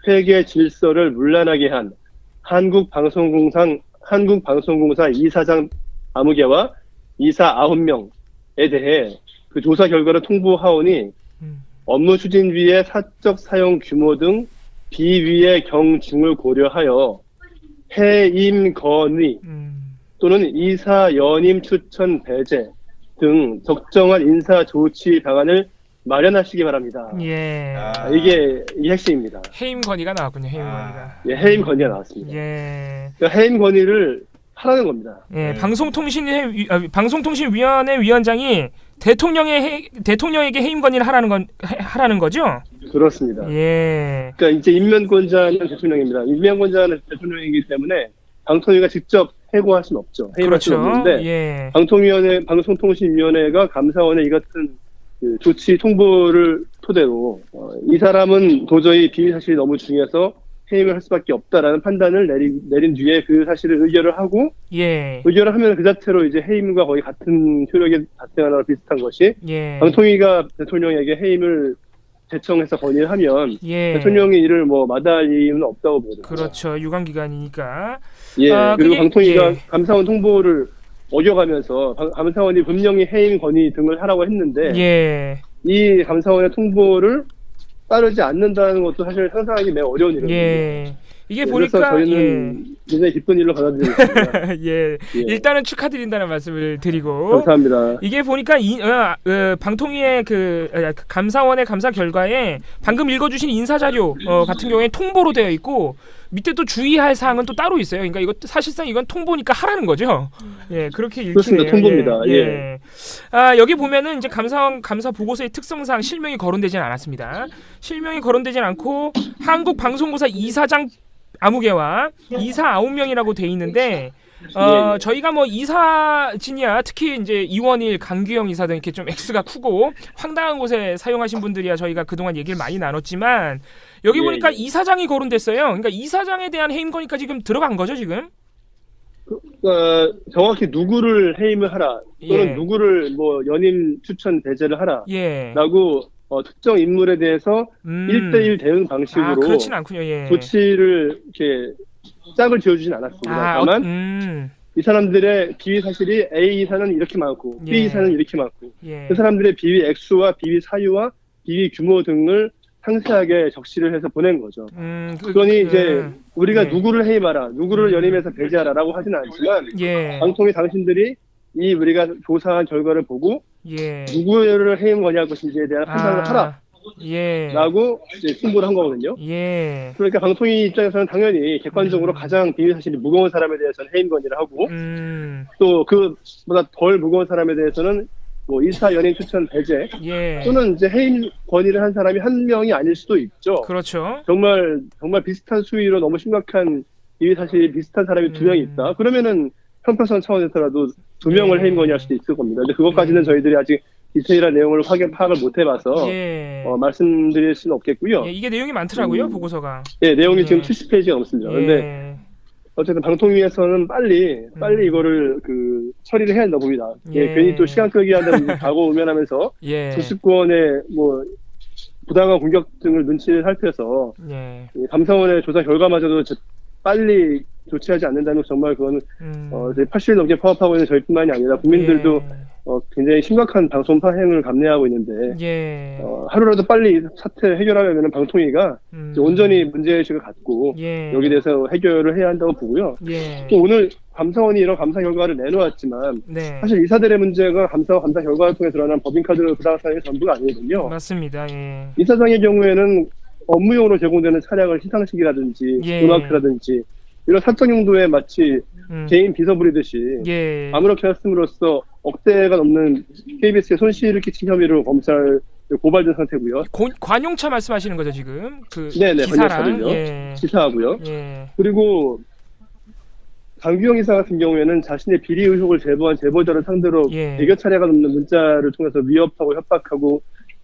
회계 질서를 문란하게 한 한국방송공사 이사장 아무개와 이사 9명에 대해 그 조사 결과를 통보하오니 업무 추진비의 사적 사용 규모 등 비위의 경중을 고려하여 해임 건의 또는 이사 연임 추천 배제 등 적정한 인사 조치 방안을 마련하시기 바랍니다. 예. 이게 핵심입니다. 해임 건의가 나왔군요. 해임 건의가. 예, 해임 건의가 나왔습니다. 예. 그러니까 해임 건의를 하라는 겁니다. 예, 방송통신위원회 위원장이 대통령에게 해임 건의를 하라는 거죠? 그렇습니다. 예. 그러니까 이제 임명권자는 대통령입니다. 임명권자는 대통령이기 때문에 방통위가 직접 해고할 수는 없죠. 해임할 수는 없는데 예. 방송통신위원회가 감사원의 이 같은 그 조치 통보를 토대로 이 사람은 도저히 비위 사실이 너무 중요해서 해임을 할 수밖에 없다라는 판단을 내린 뒤에 그 사실을 의결을 하고 예. 의결을 하면 그 자체로 이제 해임과 거의 같은 효력이 발생하거나 비슷한 것이 예. 방통위가 대통령에게 해임을 제청해서 건의를 하면 예. 대통령이 이를 뭐 마다할 이유는 없다고 보거든요. 그렇죠. 유관기관이니까. 예. 그리고 그게, 방통위가 예. 감사원 통보를 어겨가면서 감사원이 분명히 해임 건의 등을 하라고 했는데 예. 이 감사원의 통보를 따르지 않는다는 것도 사실 상상하기 매우 어려운 일이거든요. 예. 이게 그래서 보니까 저희는 굉장히 기쁜 일로 받아들이겠습니다. 예. 일단은 축하드린다는 말씀을 드리고 감사합니다. 이게 보니까 방통위의 감사원의 감사 결과에 방금 읽어주신 인사자료 같은 경우에 통보로 되어 있고 밑에 또 주의할 사항은 또 따로 있어요. 그러니까 이거 사실상 이건 통보니까 하라는 거죠. 예, 그렇게 읽히네요. 그렇습니다. 통보입니다. 예. 여기 보면은 이제 감사원 감사 보고서의 특성상 실명이 거론되지는 않았습니다. 실명이 거론되진 않고 한국방송공사 이사장 아무개와 이사 9명이라고 돼 있는데 저희가 뭐 이사진이야 특히 이제 이원일, 강규영 이사 등 이렇게 좀 X가 크고 황당한 곳에 사용하신 분들이야 저희가 그동안 얘기를 많이 나눴지만 여기 보니까 이사장이 거론됐어요. 그러니까 이사장에 대한 해임 건의까지 지금 들어간 거죠 지금? 정확히 누구를 해임을 하라 또는 누구를 뭐 연임 추천 배제를 하라라고 특정 인물에 대해서 1대1 대응 방식으로 그렇진 않군요. 예. 조치를 이렇게 짝을 지어주진 않았습니다. 다만 이 사람들의 비위 사실이 A 이사는 이렇게 많고 B 이사는 이렇게 많고 그 사람들의 비위 액수와 비위 사유와 비위 규모 등을 상세하게 적시를 해서 보낸 거죠. 그러니 이제 우리가 누구를 해임하라, 누구를 연임해서 배제하라라고 하지는 않지만 방통위 당신들이 이 우리가 조사한 결과를 보고 누구를 해임 건의할 것인지에 대한 판단을 하라. 라고 이제 통보를 한 거거든요. 그러니까 방통위 입장에서는 당연히 객관적으로 가장 비위 사실이 무거운 사람에 대해서는 해임 건의를 하고 또 그보다 덜 무거운 사람에 대해서는 뭐 이사 연임 추천 배제 또는 이제 해임 건의를 한 사람이 한 명이 아닐 수도 있죠. 그렇죠. 정말 비슷한 수위로 너무 심각한 비위 사실이 비슷한 사람이 2명이 있다. 그러면은 형평성 차원에서라도 2명을 해임 건의할 수도 있을 겁니다. 근데 그것까지는 저희들이 아직 디테일한 내용을 파악을 못 해봐서 말씀드릴 수는 없겠고요. 이게 내용이 많더라고요 보고서가. 내용이 지금 70페이지가 넘습니다. 그런데 어쨌든 방통위에서는 빨리 이거를 처리를 해야 한다고 봅니다. 괜히 또 시간 끌기 한다고 가고 우면하면서 정치권의 뭐 부당한 공격 등을 눈치를 살펴서 감사원의 조사 결과마저도 빨리 조치하지 않는다면 정말 그거는 80일 넘게 파업하고 있는 저희뿐만이 아니라 국민들도 굉장히 심각한 방송 파행을 감내하고 있는데 하루라도 빨리 사태 해결하려면 방통위가 온전히 문제의식을 갖고 여기에 대해서 해결을 해야 한다고 보고요. 또 오늘 감사원이 이런 감사 결과를 내놓았지만 사실 이사들의 문제가 감사 결과를 통해 드러난 법인카드 부당사항이 전부가 아니거든요. 맞습니다. 이사장의 경우에는 업무용으로 제공되는 차량을 시상식이라든지 음악회라든지 이런 사적 용도에 마치 개인 비서 부리듯이 아무렇게 했음으로써 억대가 넘는 KBS에 손실을 끼친 혐의로 검찰 고발된 상태고요. 관용차 말씀하시는 거죠 지금? 그 네네, 기사랑 기사하고요. 그리고 강규영 이사 같은 경우에는 자신의 비리 의혹을 제보한 제보자를 상대로 100여 차례가 넘는 문자를 통해서 위협하고 협박하고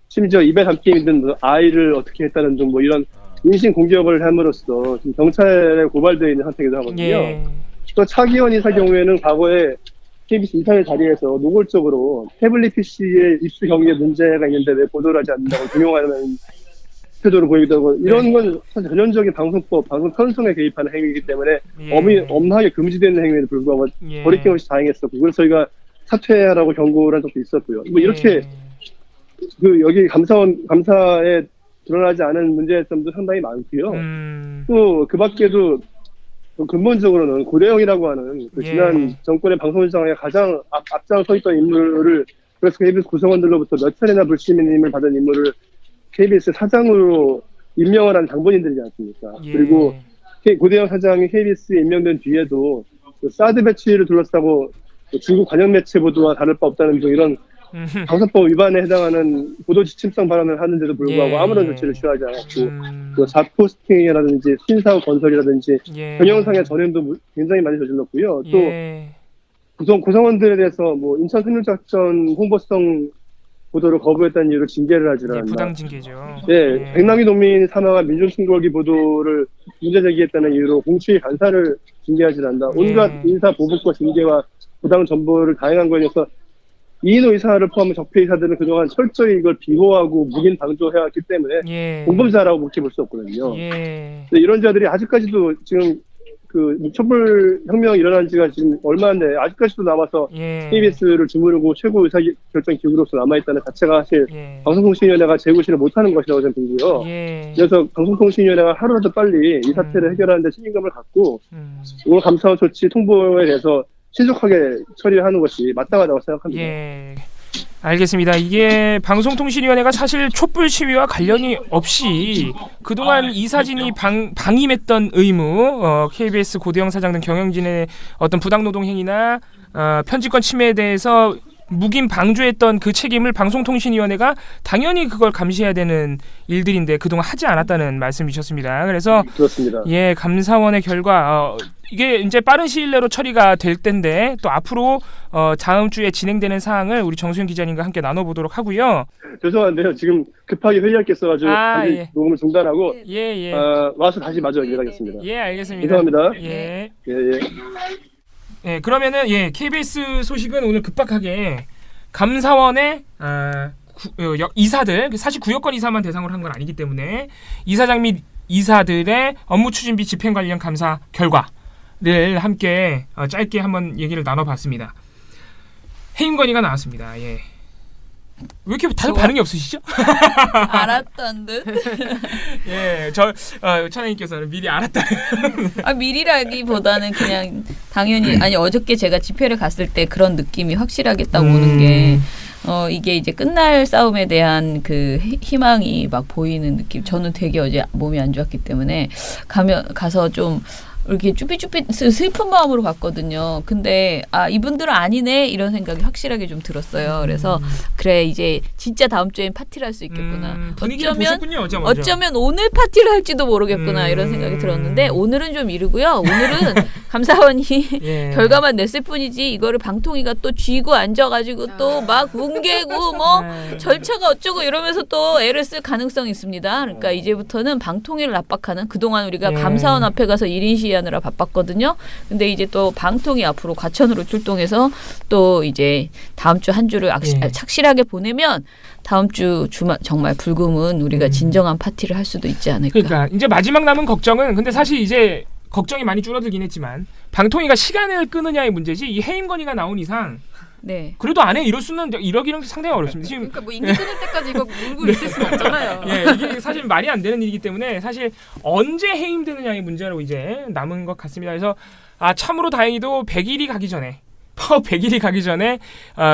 심지어 입에 담기 힘든 아이를 어떻게 했다는 등 뭐 이런 인신 공격을 함으로써 지금 경찰에 고발되어 있는 상태이기도 하거든요. 또 차기원 이사 경우에는 과거에 KBS 이사회 자리에서 노골적으로 태블릿 PC의 입수 경위에 문제가 있는데 왜 보도를 하지 않는다고 등용하는 태도를 보이기도 하고 이런 건 사실 전형적인 방송법, 방송 편성에 개입하는 행위이기 때문에 엄하게 금지되는 행위에도 불구하고 거리낌 없이 다행했었고 그래서 저희가 사퇴하라고 경고를 한 적도 있었고요. 뭐 이렇게 여기 감사에 드러나지 않은 문제점도 상당히 많고요. 또 그 밖에도 근본적으로는 고대영이라고 하는 그 지난 정권의 방송실장에 가장 앞장서 있던 인물을 그래서 KBS 구성원들로부터 몇 차례나 불시민임을 받은 인물을 KBS 사장으로 임명을 한 장본인들이지 않습니까? 그리고 고대영 사장이 KBS에 임명된 뒤에도 그 사드 배치를 둘러싸고 중국 관영 매체 보도와 다를 바 없다는 등 이런 방송법 위반에 해당하는 보도 지침성 발언을 하는데도 불구하고 아무런 조치를 취하지 않았고 또 자포스팅이라든지 신사후 건설이라든지 동영상의 전횡도 굉장히 많이 저질렀고요. 또 구성원들에 대해서 뭐 인천 승률작전 홍보성 보도를 거부했다는 이유로 징계를 하지 않았나. 부당 징계죠. 백남기 농민 사망한 민중신고기 보도를 문제 제기했다는 이유로 공수위 간사를 징계하지 않는다. 온갖 인사 보복과 징계와 부당 정보를 다행한 거에 대해서 이인호 이사를 포함한 적폐 이사들은 그동안 철저히 이걸 비호하고 묵인 방조해왔기 때문에 공범자라고 그렇게 볼 수 없거든요. 이런 자들이 아직까지도 지금 그 묵혀불 혁명이 일어난 지가 지금 얼마인데 아직까지도 남아서 KBS를 주무르고 최고 의사결정 기구로서 남아있다는 자체가 사실 방송통신위원회가 재구실을 못하는 것이라고 저는 보고요. 그래서 방송통신위원회가 하루라도 빨리 이 사태를 해결하는 데 책임감을 갖고 오늘 감사원 조치 통보에 대해서 신속하게 처리하는 것이 마땅하다고 생각합니다. 알겠습니다. 이게 방송통신위원회가 사실 촛불 시위와 관련이 없이 그동안 이사진이 방임했던 의무, KBS 고대영 사장 등 경영진의 어떤 부당노동 행위나 편집권 침해에 대해서 묵인 방조했던 그 책임을 방송통신위원회가 당연히 그걸 감시해야 되는 일들인데 그동안 하지 않았다는 말씀이셨습니다. 그래서 그렇습니다. 감사원의 결과 이게 이제 빠른 시일 내로 처리가 될 텐데 또 앞으로 다음 주에 진행되는 사항을 우리 정수영 기자님과 함께 나눠보도록 하고요. 죄송한데요. 지금 급하게 회의할 게 있어가지고 녹음을 중단하고 와서 다시 마저 연락하겠습니다. 알겠습니다. 죄송합니다. 그러면은 KBS 소식은 오늘 급박하게 감사원의 이사들 사실 구역권 이사만 대상으로 한 건 아니기 때문에 이사장 및 이사들의 업무 추진비 집행 관련 감사 결과를 함께 짧게 한번 얘기를 나눠봤습니다. 해임 건의가 나왔습니다. 왜 이렇게 다들 반응이 없으시죠? 알았던 듯. 차장님께서는 미리 알았다. 미리라기보다는 그냥 당연히 어저께 제가 집회를 갔을 때 그런 느낌이 확실하게 딱 오는 게 이게 이제 끝날 싸움에 대한 그 희망이 막 보이는 느낌. 저는 되게 어제 몸이 안 좋았기 때문에 가서 좀 이렇게 쭈삣쭈삣 슬픈 마음으로 갔거든요. 근데 이분들은 아니네 이런 생각이 확실하게 좀 들었어요. 그래서 그래 이제 진짜 다음 주엔 파티를 할 수 있겠구나. 어쩌면 오늘 파티를 할지도 모르겠구나 이런 생각이 들었는데 오늘은 좀 이르고요. 오늘은 감사원이 결과만 냈을 뿐이지 이거를 방통위가 또 쥐고 앉아가지고 또 막 뭉개고 뭐 절차가 어쩌고 이러면서 또 애를 쓸 가능성이 있습니다. 그러니까 이제부터는 방통위를 압박하는 그동안 우리가 감사원 앞에 가서 1인 시위 하느라 바빴거든요. 근데 이제 또 방통위 앞으로 과천으로 출동해서 또 이제 다음 주 한 주를 착실하게 보내면 다음 주 주말 정말 불금은 우리가 진정한 파티를 할 수도 있지 않을까. 그러니까 이제 마지막 남은 걱정은 근데 사실 이제 걱정이 많이 줄어들긴 했지만 방통위가 시간을 끄느냐의 문제지 이 해임 건의가 나온 이상 네. 그래도 안 해 이럴 수는 이러기는 상당히 어렵습니다. 지금 그러니까 뭐 임기 끊을 때까지 이거 물고 있을 수는 없잖아요. 예, 이게 사실 말이 안 되는 일이기 때문에 사실 언제 해임되느냐의 문제로 이제 남은 것 같습니다. 그래서 참으로 다행히도 100일이 가기 전에 100일이 가기 전에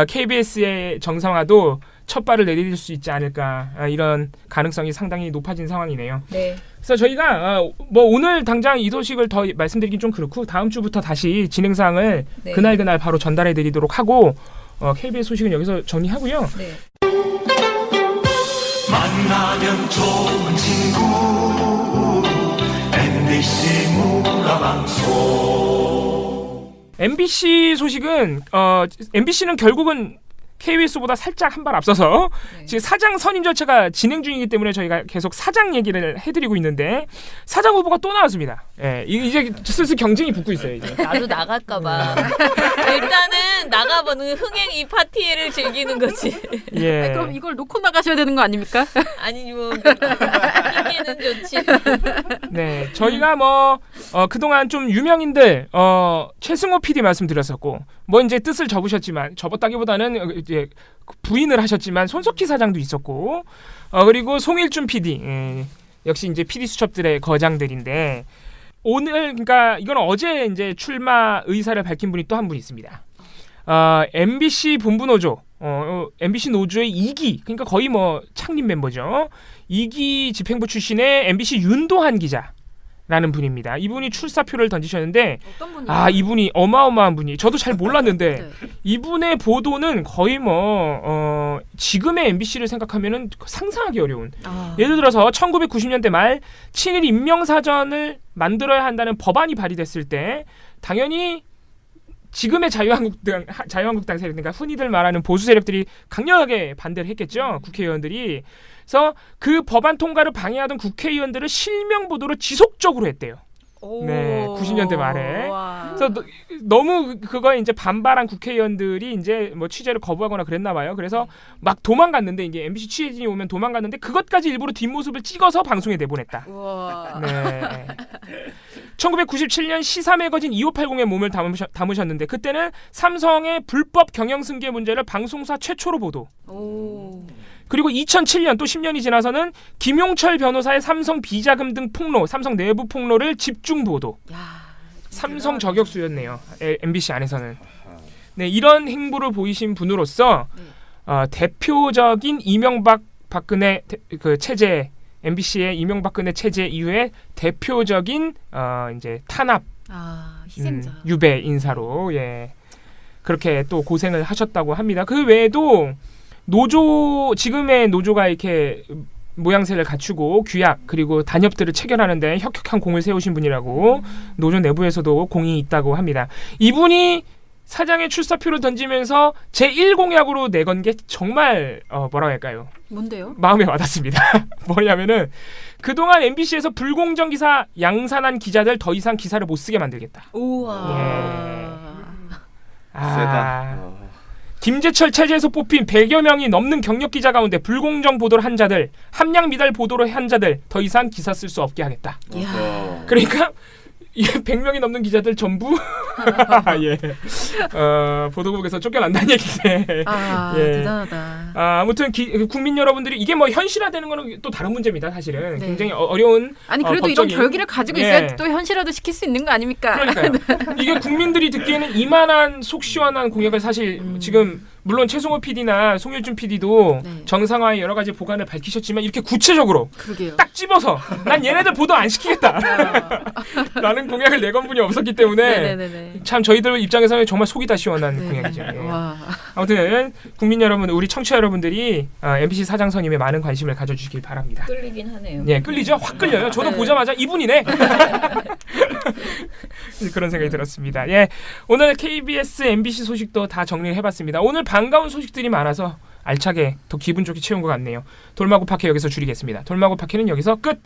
KBS의 정상화도 첫 발을 내디딜 수 있지 않을까 이런 가능성이 상당히 높아진 상황이네요. 네. 그래서 저희가 뭐 오늘 당장 이 소식을 더 말씀드리긴 좀 그렇고 다음 주부터 다시 진행 사항을 네. 그날 바로 전달해드리도록 하고 KBS 소식은 여기서 정리하고요. 네. 만나면 좋은 친구 MBC 문화방송. MBC 소식은 MBC는 결국은 KBS보다 살짝 한 발 앞서서 지금 사장 선임 절차가 진행 중이기 때문에 저희가 계속 사장 얘기를 해드리고 있는데 사장 후보가 또 나왔습니다. 예, 이제 슬슬 경쟁이 붙고 있어요. 이제. 나도 나갈까봐. 일단은 나가보는 흥행 이 파티를 즐기는 거지. 예. 그럼 이걸 놓고 나가셔야 되는 거 아닙니까? 아니 뭐 이게는 좋지. 네, 저희가 뭐 그동안 좀 유명인들 최승호 PD 말씀드렸었고 뭐 이제 뜻을 접으셨지만 접었다기보다는 이제 부인을 하셨지만 손석희 사장도 있었고 그리고 송일준 PD 역시 이제 PD 수첩들의 거장들인데 오늘 그러니까 이건 어제 이제 출마 의사를 밝힌 분이 또 한 분 있습니다. MBC 본부 노조 MBC 노조의 2기 그러니까 거의 뭐 창립 멤버죠. 2기 집행부 출신의 MBC 윤도한 기자라는 분입니다. 이분이 출사표를 던지셨는데 이분이 어마어마한 분이 저도 잘 몰랐는데 이분의 보도는 거의 뭐 지금의 MBC를 생각하면은 상상하기 어려운 예를 들어서 1990년대 말 친일 임명사전을 만들어야 한다는 법안이 발의됐을 때 당연히 지금의 자유한국당 세력, 그러니까 흔히들 말하는 보수 세력들이 강력하게 반대를 했겠죠. 국회의원들이. 그래서 그 법안 통과를 방해하던 국회의원들을 실명 보도를 지속적으로 했대요. 네, 90년대 말에. 그래서 너무 그거에 이제 반발한 국회의원들이 이제 뭐 취재를 거부하거나 그랬나 봐요. 그래서 막 도망갔는데 이게 MBC 취재진이 오면 도망갔는데 그것까지 일부러 뒷모습을 찍어서 방송에 내보냈다. 네. 1997년 시사 매거진 2580에 몸을 담으셨는데 그때는 삼성의 불법 경영 승계 문제를 방송사 최초로 보도. 그리고 2007년 또 10년이 지나서는 김용철 변호사의 삼성 비자금 등 폭로, 삼성 내부 폭로를 집중 보도. 삼성 저격수였네요. MBC 안에서는. 네, 이런 행보를 보이신 분으로서 대표적인 이명박 박근혜 그 체제 MBC의 이명박근혜 체제 이후에 대표적인 이제 탄압 희생자 유배 인사로 그렇게 또 고생을 하셨다고 합니다. 그 외에도 지금의 노조가 이렇게 모양새를 갖추고 규약 그리고 단협들을 체결하는데 혁혁한 공을 세우신 분이라고 노조 내부에서도 공이 있다고 합니다. 이분이 사장의 출사표를 던지면서 제1공약으로 내건 게 정말 뭐라고 할까요? 뭔데요? 마음에 와닿습니다. 뭐냐면은 그동안 MBC에서 불공정 기사 양산한 기자들 더 이상 기사를 못 쓰게 만들겠다. 세다. 김재철 체제에서 뽑힌 100여 명이 넘는 경력 기자 가운데 불공정 보도를 한 자들, 함량 미달 보도를 한 자들 더 이상 기사 쓸 수 없게 하겠다. 그러니까 100명이 넘는 기자들 전부 보도국에서 쫓겨난다는 얘기인데 대단하다. 아무튼 국민 여러분들이 이게 뭐 현실화되는 거는 또 다른 문제입니다. 사실은 굉장히 어려운 그래도 법적인, 이런 결기를 가지고 있어야 또 현실화도 시킬 수 있는 거 아닙니까? 그러니까요. 이게 국민들이 듣기에는 이만한 속 시원한 공약을 사실 지금 물론 최승호 PD나 송일준 PD도 정상화의 여러 가지 보관을 밝히셨지만 이렇게 구체적으로 딱 집어서 난 얘네들 보도 안 시키겠다 라는 공약을 내건 분이 없었기 때문에 참 저희들 입장에서는 정말 속이 다 시원한 공약이죠. 아무튼 국민 여러분, 우리 청취자 여러분들이 MBC 사장 선임에 많은 관심을 가져주시길 바랍니다. 끌리긴 하네요. 끌리죠? 확 끌려요. 저도 보자마자 이분이네. 그런 생각이 들었습니다. 오늘 KBS, MBC 소식도 다 정리를 해봤습니다. 오늘 반가운 소식들이 많아서 알차게 더 기분 좋게 채운 것 같네요. 돌마구 파케 여기서 줄이겠습니다. 돌마구 파케는 여기서 끝.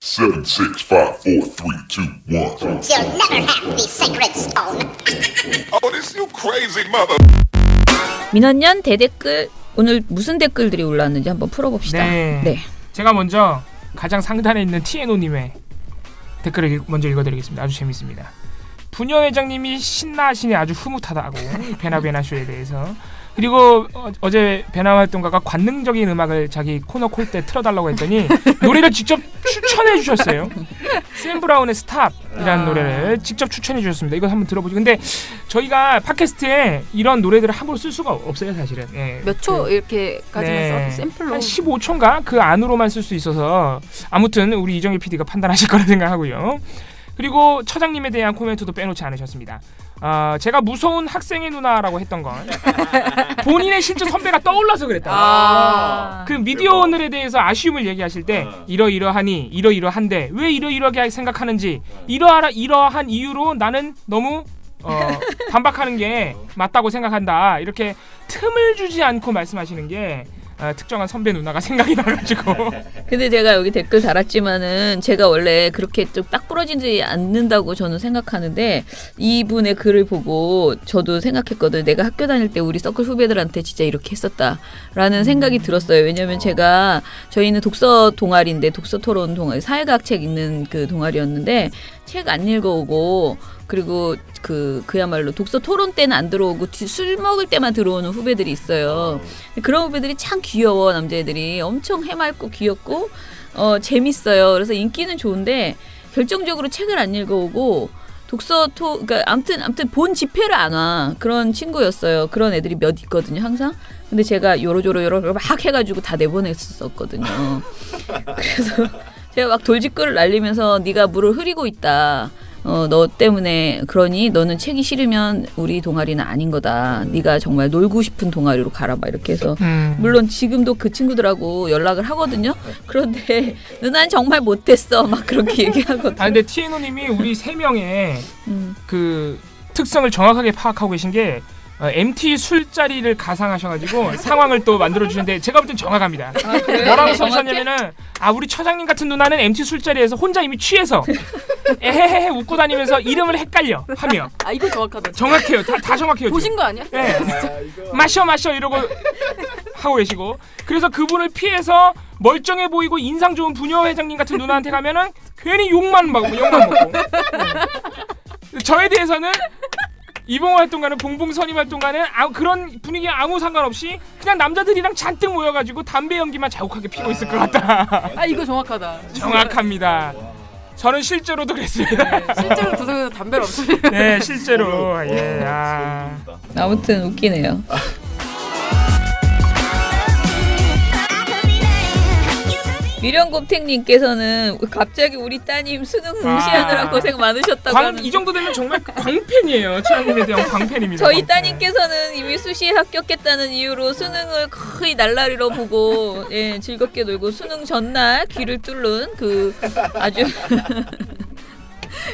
7, 6, 5, 4, 3, 2, 1. You'll never have the sacred stone. Oh, this you crazy mother. 민원연 대댓글 오늘 무슨 댓글들이 올라왔는지 한번 풀어봅시다. 네. 제가 먼저 가장 상단에 있는 TNO님의 댓글을 먼저 읽어드리겠습니다. 아주 재밌습니다. 부녀 회장님이 신나하시니 아주 흐뭇하다고 베나베나쇼에 대해서. 그리고 어제 베나 활동가가 관능적인 음악을 자기 코너 콜 때 틀어달라고 했더니 노래를 직접 추천해 주셨어요. 샘 브라운의 스탑이라는 노래를 직접 추천해 주셨습니다. 이거 한번 들어보죠. 근데 저희가 팟캐스트에 이런 노래들을 함부로 쓸 수가 없어요, 사실은. 예, 몇 초 이렇게까지만 써도 샘플로 한 15초인가 그 안으로만 쓸 수 있어서 아무튼 우리 이정일 PD가 판단하실 거라 생각하고요. 그리고 처장님에 대한 코멘트도 빼놓지 않으셨습니다. 제가 무서운 학생의 누나라고 했던 건 본인의 실제 선배가 떠올라서 그랬다. 그 미디어 오늘에 대해서 아쉬움을 얘기하실 때 이러이러하니 이러이러한데 왜 이러이러하게 생각하는지 이러한 이유로 나는 너무 반박하는 게 맞다고 생각한다. 이렇게 틈을 주지 않고 말씀하시는 게 특정한 선배 누나가 생각이 나가지고. 근데 제가 여기 댓글 달았지만은 제가 원래 그렇게 좀 딱 부러지지 않는다고 저는 생각하는데 이분의 글을 보고 저도 생각했거든요. 내가 학교 다닐 때 우리 서클 후배들한테 진짜 이렇게 했었다라는 생각이 들었어요. 왜냐하면 저희는 독서 동아리인데 독서 토론 동아리, 사회과학 책 읽는 그 동아리였는데 책 안 읽어오고 그리고 그야말로 독서 토론 때는 안 들어오고 술 먹을 때만 들어오는 후배들이 있어요. 그런 후배들이 참 귀여워. 남자애들이 엄청 해맑고 귀엽고 재밌어요. 그래서 인기는 좋은데 결정적으로 책을 안 읽어오고 그러니까 아무튼 본 집회를 안 와. 그런 친구였어요. 그런 애들이 몇 있거든요, 항상. 근데 제가 요러조로 막 해가지고 다 내보냈었거든요. 그래서 제가 막 돌직구를 날리면서 네가 물을 흐리고 있다. 너 때문에 그러니 너는 책이 싫으면 우리 동아리는 아닌 거다. 네가 정말 놀고 싶은 동아리로 가라. 막 이렇게 해서 물론 지금도 그 친구들하고 연락을 하거든요. 그런데 누난 정말 못했어. 막 그렇게 얘기하거든요. 근데 TNO님이 우리 3명의 그 특성을 정확하게 파악하고 계신 게 MT 술자리를 가상하셔가지고 상황을 또 만들어주시는데 제가 볼 땐 정확합니다. 뭐라고 써주셨냐면은 우리 처장님 같은 누나는 MT 술자리에서 혼자 이미 취해서 에헤헤 웃고 다니면서 이름을 헷갈려 하며. 이거 정확하다. 정확해요. 다 정확해요. 보신 지금. 거 아니야? 네. 마셔 이러고 하고 계시고. 그래서 그분을 피해서 멀쩡해 보이고 인상 좋은 부녀 회장님 같은 누나한테 가면은 괜히 욕만 먹고. 저에 대해서는 이봉호 활동가는 봉봉 선임 활동가는 그런 분위기에 아무 상관없이 그냥 남자들이랑 잔뜩 모여가지고 담배 연기만 자욱하게 피고 있을 것 같다. 이거 정확하다. 정확합니다. 저는 실제로도 그랬습니다. 실제로 구석에서 담배를 없애요. 네, 실제로. 예. 아무튼 웃기네요. 미련곰탱님께서는 갑자기 우리 따님 수능 응시하느라 고생 많으셨다고 하는데 이 정도 되면 정말 광팬이에요. 최양님에 대한 광팬입니다. 저희 따님께서는 이미 수시에 합격했다는 이유로 수능을 거의 날라리로 보고 즐겁게 놀고 수능 전날 귀를 뚫는 아주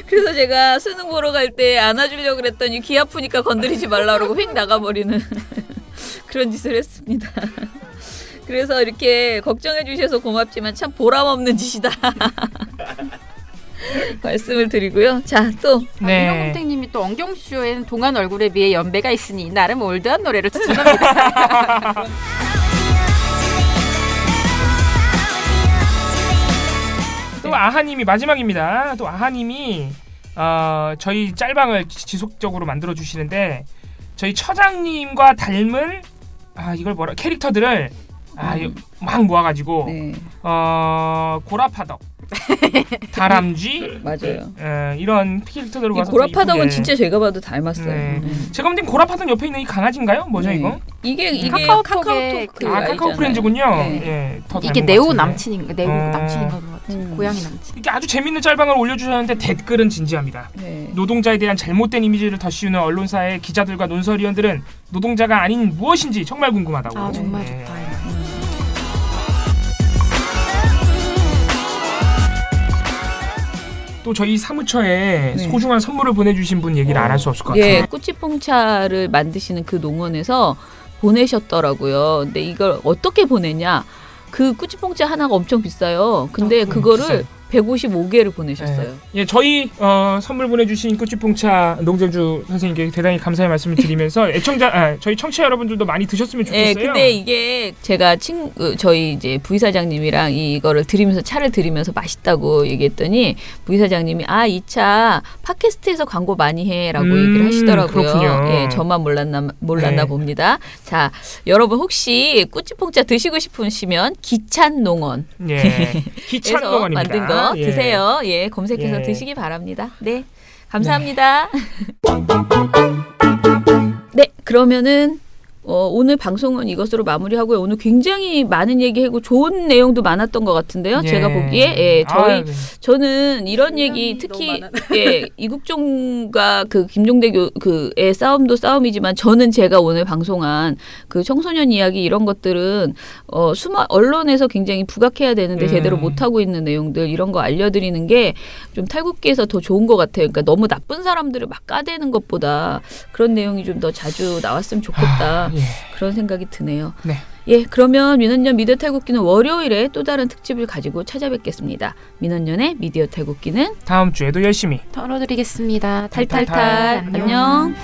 그래서 제가 수능 보러 갈 때 안아주려고 그랬더니 귀 아프니까 건드리지 말라고 휙 나가버리는 그런 짓을 했습니다. 그래서 이렇게 걱정해 주셔서 고맙지만 참 보람없는 짓이다. 말씀을 드리고요. 자, 또 민영곰탱님이 또 엉경쇼엔 동안 얼굴에 비해 연배가 있으니 나름 올드한 노래를 추천합니다. 또 아하님이 마지막입니다. 또 아하님이 저희 짤방을 지속적으로 만들어 주시는데 저희 처장님과 닮은 이걸 캐릭터들을 막 모아가지고 고라파덕, 다람쥐, 맞아요. 이런 캐릭터들을 모아서 고라파덕은 진짜 제가 봐도 닮았어요. 제가 볼 땐 고라파덕 옆에 있는 이 강아지인가요? 뭐죠 이거? 이게 카카오톡 카카오 프렌즈군요. 더 이게 네오 남친인가? 네오 남친인가 것 같아요. 고양이 남친. 이게 아주 재밌는 짤방을 올려주셨는데 댓글은 진지합니다. 노동자에 대한 잘못된 이미지를 더 씌우는 언론사의 기자들과 논설위원들은 노동자가 아닌 무엇인지 정말 궁금하다고. 정말 좋다. 또 저희 사무처에 소중한 선물을 보내주신 분 얘기를 안 할 수 없을 것 같아요. 꾸치뽕차를 만드시는 그 농원에서 보내셨더라고요. 근데 이걸 어떻게 보내냐? 그 꾸치뽕차 하나가 엄청 비싸요. 근데 그거를 155개를 보내셨어요. 예, 저희 선물 보내주신 꽃집봉차 농정주 선생님께 대단히 감사의 말씀을 드리면서 저희 청취자 여러분들도 많이 드셨으면 좋겠어요. 예, 근데 이게 제가 저희 이제 부이사장님이랑 이거를 드리면서 차를 드리면서 맛있다고 얘기했더니 부이사장님이 이 차 팟캐스트에서 광고 많이 해라고 얘기를 하시더라고요. 그렇군요. 예, 저만 몰랐나 봅니다. 자, 여러분 혹시 꽃집봉차 드시고 싶으시면 기찬농원 기찬농원입니다. 만든 거 드세요. 예, 검색해서 드시기 바랍니다. 네, 감사합니다. 네, 그러면은 오늘 방송은 이것으로 마무리하고요. 오늘 굉장히 많은 얘기하고 좋은 내용도 많았던 것 같은데요. 제가 보기에 저는 이런 얘기 특히 이국종과 그 김종대 그의 싸움도 싸움이지만 저는 제가 오늘 방송한 그 청소년 이야기 이런 것들은 언론에서 굉장히 부각해야 되는데 제대로 못하고 있는 내용들 이런 거 알려드리는 게 좀 탈북기에서 더 좋은 것 같아요. 그러니까 너무 나쁜 사람들을 막 까대는 것보다 그런 내용이 좀 더 자주 나왔으면 좋겠다. 그런 생각이 드네요. 네. 예, 그러면 민원연 미디어 탈곡기는 월요일에 또 다른 특집을 가지고 찾아뵙겠습니다. 민원연의 미디어 탈곡기는 다음 주에도 열심히 털어드리겠습니다. 탈탈탈. 안녕.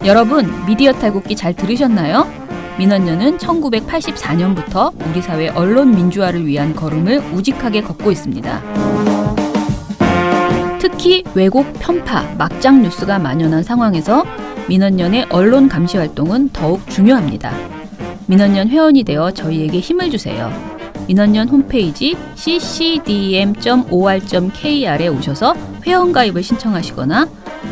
여러분, 미디어 탈곡기 잘 들으셨나요? 민원연은 1984년부터 우리 사회 언론 민주화를 위한 걸음을 우직하게 걷고 있습니다. 특히 왜곡, 편파, 막장 뉴스가 만연한 상황에서 민원연의 언론 감시 활동은 더욱 중요합니다. 민원연 회원이 되어 저희에게 힘을 주세요. 민원연 홈페이지 ccdm.or.kr에 오셔서 회원가입을 신청하시거나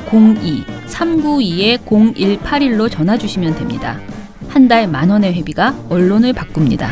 02-392-0181로 전화 주시면 됩니다. 한 달 10,000원의 회비가 언론을 바꿉니다.